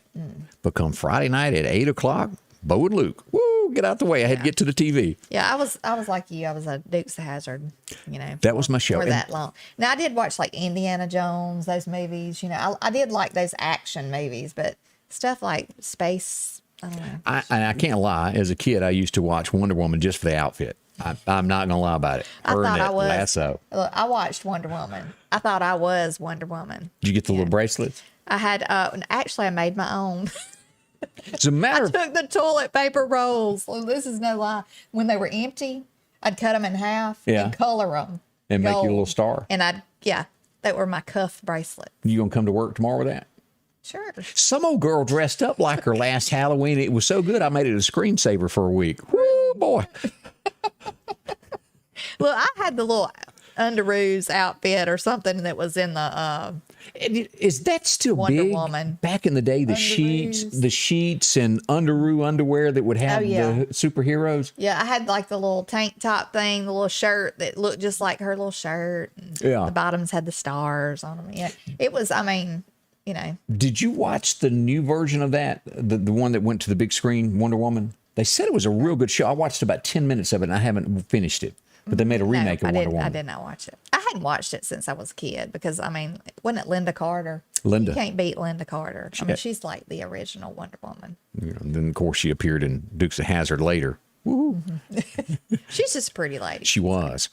But come Friday night at 8 o'clock, Bo and Luke, woo, get out the way. I had to get to the TV. Yeah, I was like you. I was a Dukes of Hazzard, you know. That was my show. For that long. Now, I did watch like Indiana Jones, those movies, you know. I did like those action movies, but stuff like space, I don't know. I can't lie. As a kid, I used to watch Wonder Woman just for the outfit. I'm not going to lie about it. I thought I was. Lasso. Look, I watched Wonder Woman. I thought I was Wonder Woman. Did you get the little bracelets? I had, actually, I made my own. As a matter I took the toilet paper rolls. Well, this is no lie. When they were empty, I'd cut them in half and color them. And make you a little star. And they were my cuff bracelet. You going to come to work tomorrow with that? Sure. Some old girl dressed up like her last Halloween. It was so good, I made it a screensaver for a week. Woo, boy. Look, I had the little Underoos outfit or something that was in the is that still Wonder big? Woman. Back in the day, the sheets and Underoo underwear that would have the superheroes. Yeah, I had like the little tank top thing, the little shirt that looked just like her little shirt. And the bottoms had the stars on them. Yeah, it was. I mean, you know. Did you watch the new version of that? The one that went to the big screen, Wonder Woman. They said it was a real good show. I watched about 10 minutes of it, and I haven't finished it. But they made a remake of Wonder Woman. I did not watch it. I hadn't watched it since I was a kid because, I mean, wasn't it Linda Carter? Linda. You can't beat Linda Carter. I mean, she's like the original Wonder Woman. And then, of course, she appeared in Dukes of Hazzard later. She's just a pretty lady. She was.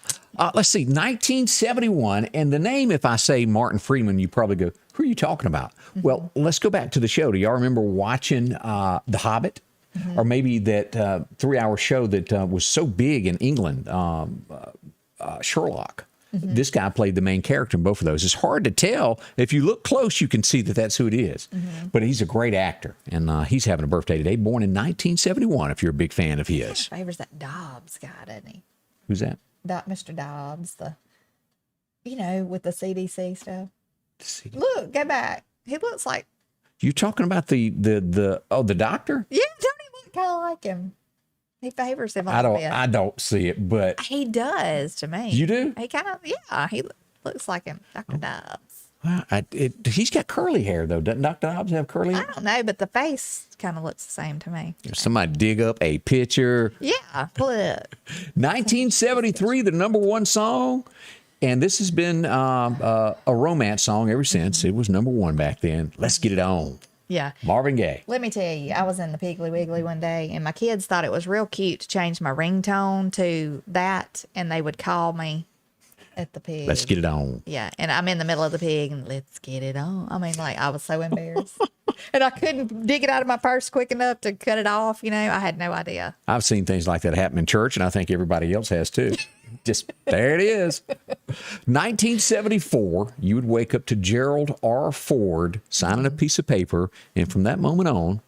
Let's see, 1971. And the name, if I say Martin Freeman, you probably go, who are you talking about? Well, let's go back to the show. Do y'all remember watching The Hobbit? Or maybe that 3-hour show that was so big in England, Sherlock. This guy played the main character in both of those. It's hard to tell. If you look close, you can see that that's who it is. But he's a great actor, and he's having a birthday today, born in 1971, if you're a big fan of his. My favorite's that Dobbs guy, doesn't he? Who's that? Mr. Dobbs, with the CDC stuff. Look, go back. He looks like... You talking about the doctor? Yeah, don't he look kind of like him? He favors him. I don't see it, but he does to me. You do? He kind of, he looks like him, Dr. Dobbs. Well, he's got curly hair though. Doesn't Dr. Dobbs have curly hair? I don't know, but the face kind of looks the same to me. Somebody dig up a picture. Yeah, pull it up. 1973, the #1 song. And this has been a romance song ever since. It was #1 back then. Let's Get It On. Yeah. Marvin Gaye. Let me tell you, I was in the Piggly Wiggly one day, and my kids thought it was real cute to change my ringtone to that, and they would call me at the pig. Let's get it on. Yeah, and I'm in the middle of the pig, and let's get it on. I mean, like, I was so embarrassed. And I couldn't dig it out of my purse quick enough to cut it off, I had no idea. I've seen things like that happen in church, and I think everybody else has too. Just, there it is. 1974, you would wake up to Gerald R. Ford signing a piece of paper, and from that moment on,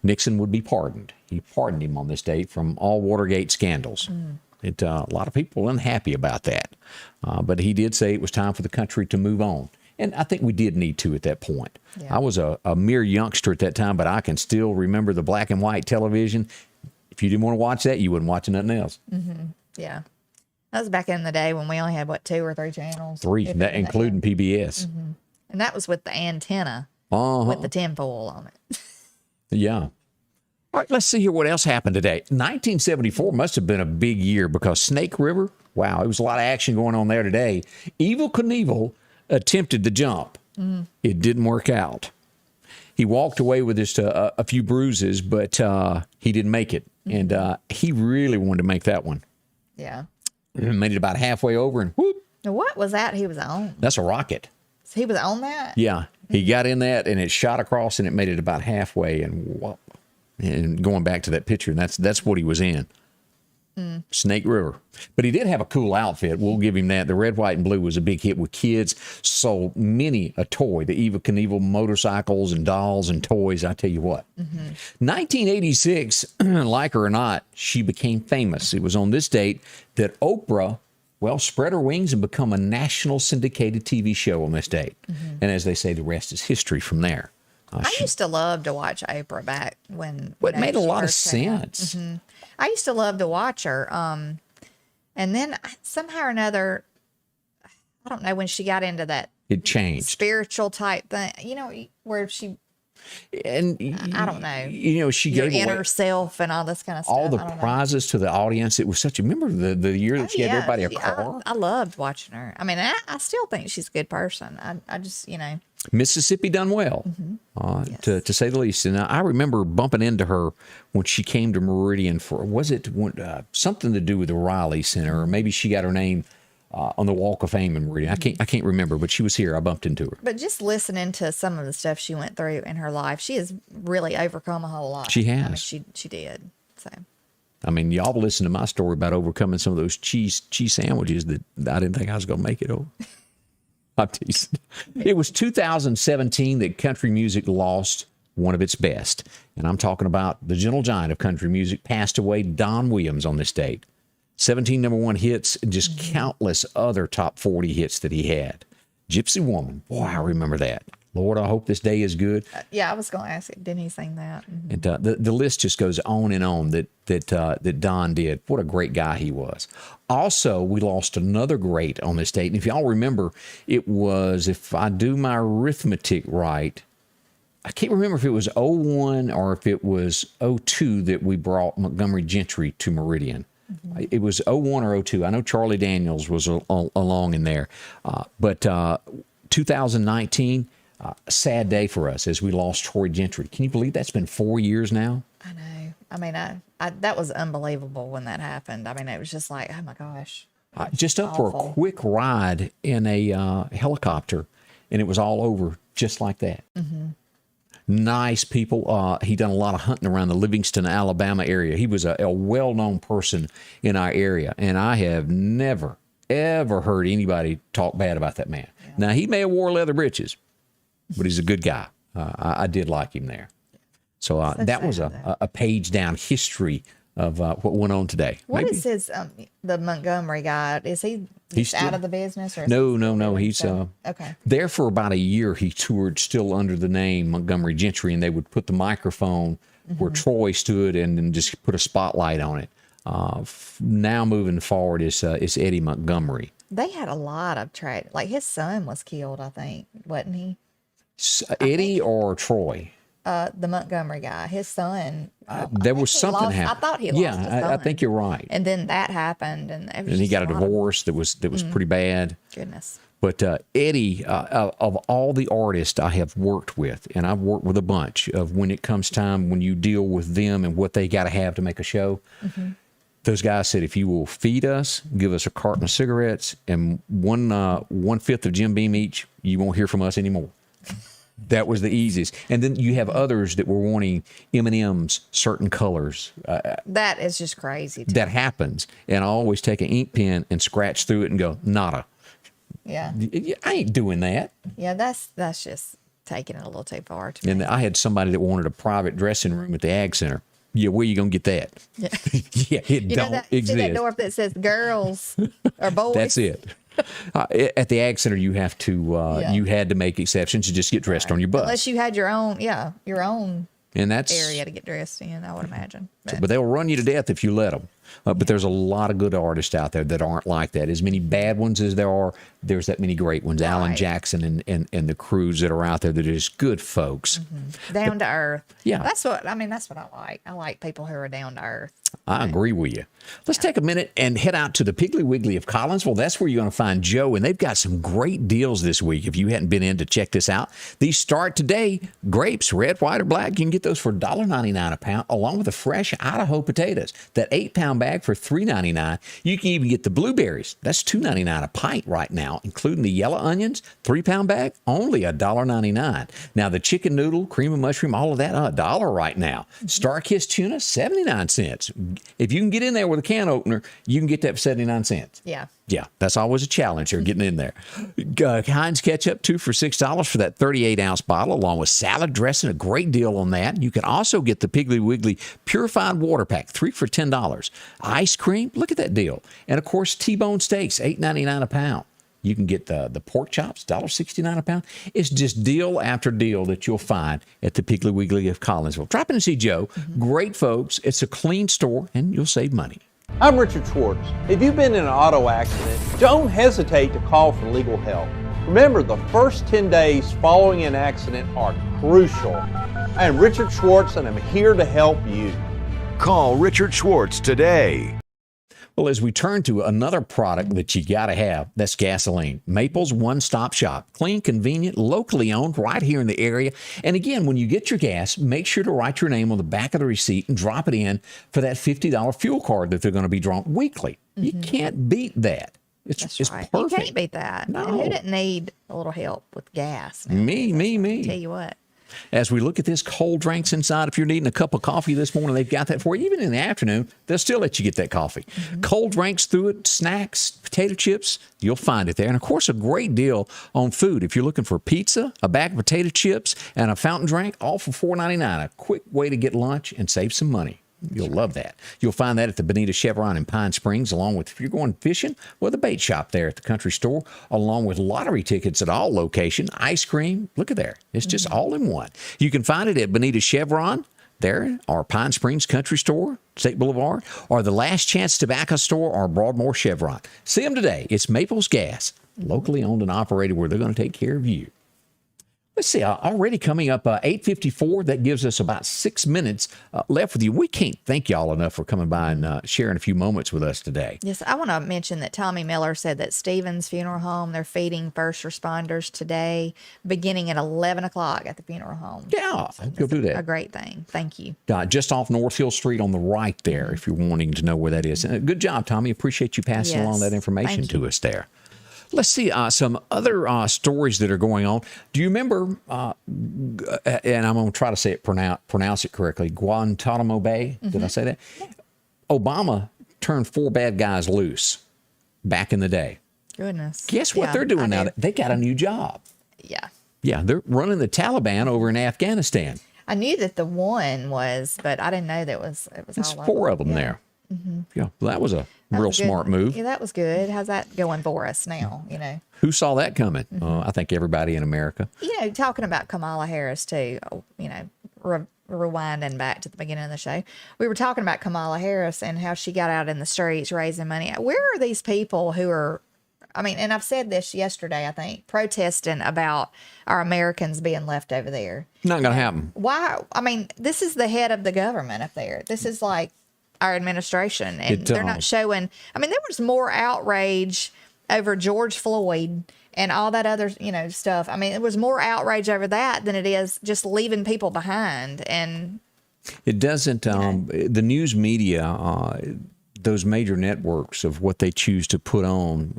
Nixon would be pardoned. He pardoned him on this date from all Watergate scandals. A lot of people were unhappy about that. But he did say it was time for the country to move on. And I think we did need to at that point. Yeah. I was a mere youngster at that time, but I can still remember the black and white television. If you didn't want to watch that, you wouldn't watch nothing else. Yeah. That was back in the day when we only had, 2 or 3 channels? 3, including PBS. And that was with the antenna with the tinfoil on it. Yeah. All right, let's see here what else happened today. 1974 must have been a big year because Snake River, wow, there was a lot of action going on there today. Evil Kenievel attempted the jump. It didn't work out. He walked away with just a few bruises, but he didn't make it. And he really wanted to make that one. Yeah. Made it about halfway over and whoop. Now, what was that he was on? That's a rocket. So he was on that? Yeah. He got in that and it shot across and it made it about halfway and whoop. And going back to that picture, and that's what he was in. Snake River. But he did have a cool outfit. We'll give him that. The red, white, and blue was a big hit with kids. Sold many a toy. The Evil Kenievel motorcycles and dolls and toys. I tell you what. 1986, like her or not, she became famous. It was on this date that Oprah, spread her wings and become a national syndicated TV show on this date. And as they say, the rest is history from there. I used to love to watch Oprah back when it made a lot of sense. I used to love to watch her. And then somehow or another, I don't know, when she got into that it changed spiritual type thing, where she, and I don't know, she your gave inner away self and all this kind of stuff. All the prizes to the audience. It was such remember the year that she gave everybody a car? I loved watching her. I mean, I still think she's a good person. I just, Mississippi done well, to say the least. And I remember bumping into her when she came to Meridian for, was it something to do with the Riley Center, or maybe she got her name on the Walk of Fame in Meridian. I can't remember, but she was here. I bumped into her. But just listening to some of the stuff she went through in her life, she has really overcome a whole lot. She has. I mean, she did. So. I mean, y'all listen to my story about overcoming some of those cheese sandwiches that I didn't think I was going to make it over. I'm teasing. It was 2017 that country music lost one of its best. And I'm talking about the gentle giant of country music, passed away, Don Williams, on this date. 17 #1 hits, and just countless other top 40 hits that he had. Gypsy Woman. Boy, I remember that. Lord, I hope this day is good. Yeah, I was going to ask, didn't he sing that? And the list just goes on and on that Don did. What a great guy he was. Also, we lost another great on this date. And if y'all remember, it was, if I do my arithmetic right, I can't remember if it was 01 or if it was 02 that we brought Montgomery Gentry to Meridian. It was 01 or 02. I know Charlie Daniels was along in there. But 2019, A sad day for us as we lost Troy Gentry. Can you believe that's been 4 years now? I know. I mean, I that was unbelievable when that happened. I mean, it was just like, oh my gosh. Just up for a quick ride in a helicopter, and it was all over just like that. Mm-hmm. Nice people. He done a lot of hunting around the Livingston, Alabama area. He was a well-known person in our area, and I have never, ever heard anybody talk bad about that man. Yeah. Now, he may have wore leather breeches, but he's a good guy. I did like him there. So that was a page down history of what went on today. What is his, the Montgomery guy? Is he's out of the business? Or No. He's okay. There for about a year. He toured still under the name Montgomery Gentry, and they would put the microphone where Troy stood and then just put a spotlight on it. Now moving forward is Eddie Montgomery. They had a lot of tragedy. Like his son was killed, I think, wasn't he? Eddie or Troy? The Montgomery guy, his son. There was something happened. I thought he lost his son. I think you're right. And then that happened, and he got a divorce that was pretty bad. Goodness. But Eddie, of all the artists I have worked with, and I've worked with a bunch of when it comes time when you deal with them and what they got to have to make a show. Mm-hmm. Those guys said, if you will feed us, give us a carton of cigarettes, and 1/5 of Jim Beam each, you won't hear from us anymore. That was the easiest. And then you have others that were wanting M&Ms, certain colors. That is just crazy. That happens. And I always take an ink pen and scratch through it and go, nada. Yeah. I ain't doing that. Yeah, that's just taking it a little too far to me. And I had somebody that wanted a private dressing room at the Ag Center. Yeah, where you going to get that? Yeah, yeah it don't exist. See that door that says girls or boys? That's it. At the Ag Center, you have to you had to make exceptions to just get dressed on your bus. Unless you had your own and that's area to get dressed in, I would imagine. But they'll run you to death if you let them. But there's a lot of good artists out there that aren't like that. As many bad ones as there are, there's that many great ones. Right. Alan Jackson and the crews that are out there that are just good folks. Mm-hmm. Down to earth. Yeah. That's what I like. I like people who are down to earth. I agree with you. Let's take a minute and head out to the Piggly Wiggly of Collinsville. That's where you're going to find Joe, and they've got some great deals this week. If you hadn't been in to check this out, these start today. Grapes, red, white, or black, you can get those for $1.99 a pound, along with the fresh Idaho potatoes. That 8-pound bag for $3.99. You can even get the blueberries. That's $2.99 a pint right now, including the yellow onions, 3-pound bag, only $1.99. Now, the chicken noodle, cream of mushroom, all of that, $1 right now. Star-Kissed tuna, 79 cents. If you can get in there with a can opener, you can get that for 79 cents. Yeah. Yeah, that's always a challenge here, getting in there. Heinz ketchup, 2 for $6 for that 38-ounce bottle, along with salad dressing, a great deal on that. You can also get the Piggly Wiggly Purified Water Pack, 3 for $10. Ice cream, look at that deal. And, of course, T-bone steaks, $8.99 a pound. You can get the pork chops, $1.69 a pound. It's just deal after deal that you'll find at the Piggly Wiggly of Collinsville. Drop in and see Joe. Mm-hmm. Great folks. It's a clean store, and you'll save money. I'm Richard Schwartz. If you've been in an auto accident, don't hesitate to call for legal help. Remember, the first 10 days following an accident are crucial. I am Richard Schwartz, and I'm here to help you. Call Richard Schwartz today. Well, as we turn to another product that you got to have, that's gasoline. Maple's one-stop shop. Clean, convenient, locally owned, right here in the area. And again, when you get your gas, make sure to write your name on the back of the receipt and drop it in for that $50 fuel card that they're going to be drawing weekly. Mm-hmm. You can't beat that. It's right. perfect. You can't beat that. No. And who didn't need a little help with gas? Me. Tell you what. As we look at this, cold drinks inside, if you're needing a cup of coffee this morning, they've got that for you. Even in the afternoon, they'll still let you get that coffee. Mm-hmm. Cold drinks through it, snacks, potato chips, you'll find it there. And, of course, a great deal on food. If you're looking for pizza, a bag of potato chips, and a fountain drink, all for $4.99. A quick way to get lunch and save some money. You'll love that. You'll find that at the Bonita Chevron in Pine Springs, along with, if you're going fishing, well, the bait shop there at the country store, along with lottery tickets at all locations, ice cream. Look at there. It's just all in one. You can find it at Bonita Chevron there, or Pine Springs Country Store, State Boulevard, or the Last Chance Tobacco Store, or Broadmoor Chevron. See them today. It's Maple's Gas, locally owned and operated, where they're going to take care of you. Let's see, already coming up 8:54. That gives us about 6 minutes left with you. We can't thank y'all enough for coming by and sharing a few moments with us today. Yes, I want to mention that Tommy Miller said that Stevens Funeral Home, they're feeding first responders today, beginning at 11 o'clock at the funeral home. Yeah, go do that. A great thing. Thank you. Just off North Hill Street on the right there, if you're wanting to know where that is. Good job, Tommy. Appreciate you passing along that information to us there. Let's see some other stories that are going on. Do you remember, and I'm going to try to say it, pronounce it correctly, Guantanamo Bay? Did I say that? Obama turned 4 bad guys loose back in the day. Goodness. Guess what they're doing now? They got a new job. Yeah. Yeah, they're running the Taliban over in Afghanistan. I knew that the one was, but I didn't know that it was There's all 4 of them there. Yeah, well, that was a real smart move. Yeah, that was good. How's that going for us now? Who saw that coming? I think everybody in America. Talking about Kamala Harris too. Rewinding back to the beginning of the show, we were talking about Kamala Harris and how she got out in the streets raising money. Where are these people who are? And I've said this yesterday, I think, protesting about our Americans being left over there. Not going to happen. Why? This is the head of the government up there. This is like our administration, and they're not showing. There was more outrage over George Floyd and all that other stuff. It was more outrage over that than it is just leaving people behind. And it doesn't. The news media, those major networks, of what they choose to put on,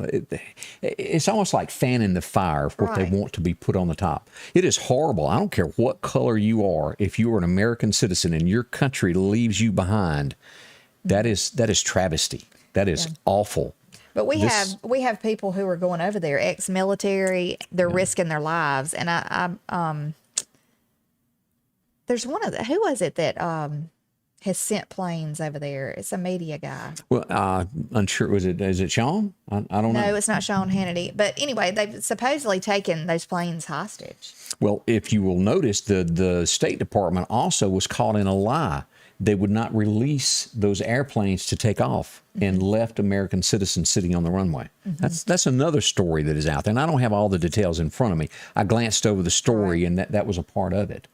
it's almost like fanning the fire of what they want to be put on the top. It is horrible. I don't care what color you are. If you are an American citizen and your country leaves you behind, that is travesty. That is awful. But we have people who are going over there, ex-military. They're risking their lives, and I there's one of the, who was it that has sent planes over there? It's a media guy. Well, unsure. Is it Sean? I don't know. No, it's not Sean Hannity. But anyway, they've supposedly taken those planes hostage. Well, if you will notice, the State Department also was caught in a lie. They would not release those airplanes to take off and left American citizens sitting on the runway. That's another story that is out there. And I don't have all the details in front of me. I glanced over the story, and that was a part of it.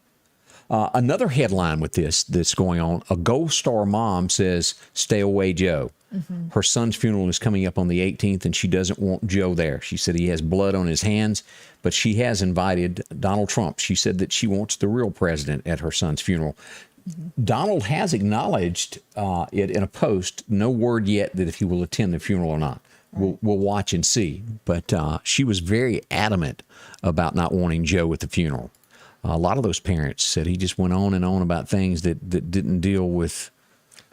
Another headline with that's going on, a Gold Star mom says, "Stay away, Joe." Her son's funeral is coming up on the 18th, and she doesn't want Joe there. She said he has blood on his hands, but she has invited Donald Trump. She said that she wants the real president at her son's funeral. Donald has acknowledged it in a post. No word yet that if he will attend the funeral or not. We'll watch and see. But she was very adamant about not wanting Joe at the funeral. A lot of those parents said he just went on and on about things that didn't deal with.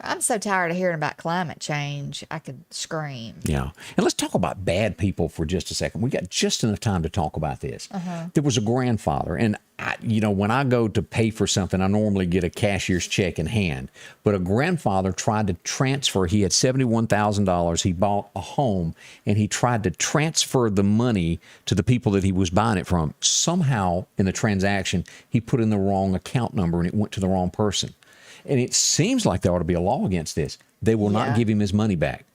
I'm so tired of hearing about climate change. I could scream. Yeah. And let's talk about bad people for just a second. We got just enough time to talk about this. There was a grandfather, and when I go to pay for something, I normally get a cashier's check in hand. But a grandfather tried to transfer. He had $71,000. He bought a home, and he tried to transfer the money to the people that he was buying it from. Somehow, in the transaction, he put in the wrong account number, and it went to the wrong person. And it seems like there ought to be a law against this. They will not give him his money back.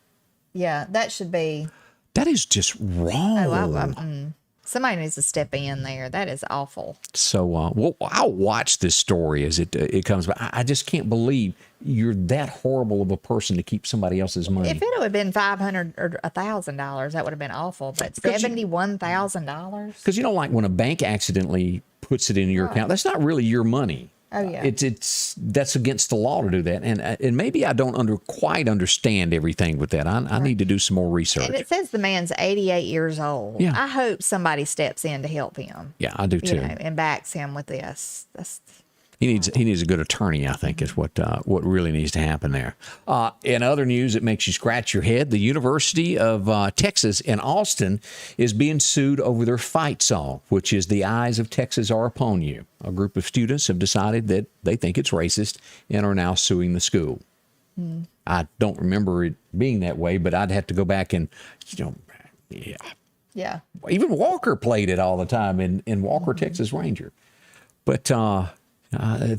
Yeah, that should be. That is just wrong. Somebody needs to step in there. That is awful. So, I'll watch this story as it comes back. I just can't believe you're that horrible of a person to keep somebody else's money. If it would have been $500 or $1,000, that would have been awful. But $71,000. Because like when a bank accidentally puts it in your account, that's not really your money. Oh yeah, that's against the law to do that, and maybe I don't quite understand everything with that. I need to do some more research. And it says the man's 88 years old. Yeah. I hope somebody steps in to help him. Yeah, I do too, and backs him with this. He needs a good attorney, I think, is what really needs to happen there. In other news that makes you scratch your head, the University of Texas in Austin is being sued over their fight song, which is "The Eyes of Texas Are Upon You." A group of students have decided that they think it's racist and are now suing the school. I don't remember it being that way, but I'd have to go back and, Yeah. Even Walker played it all the time in Walker, Texas Ranger. But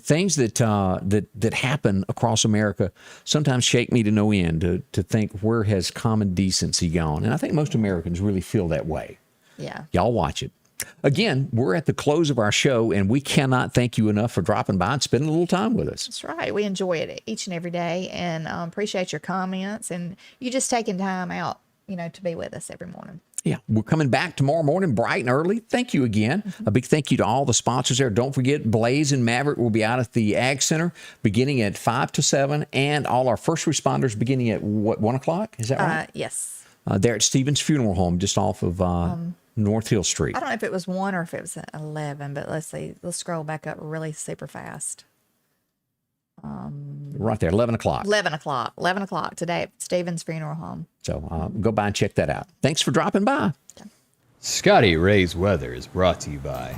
things that happen across America sometimes shake me to no end to think, where has common decency gone? And I think most Americans really feel that way. Yeah. Y'all watch it. Again, we're at the close of our show, and we cannot thank you enough for dropping by and spending a little time with us. That's right. We enjoy it each and every day, and appreciate your comments and you just taking time out, to be with us every morning. Yeah, we're coming back tomorrow morning bright and early. Thank you again. A big thank you to all the sponsors there. Don't forget, Blaze and Maverick will be out at the Ag Center beginning at 5 to 7, and all our first responders beginning at, 1 o'clock? Is that right? Yes. There at Stevens Funeral Home, just off of North Hill Street. I don't know if it was 1 or if it was 11, but let's see. Let's scroll back up really super fast. Right there, 11 o'clock. 11 o'clock today at Stevens Funeral Home. So go by and check that out. Thanks for dropping by. Scotty Ray's Weather is brought to you by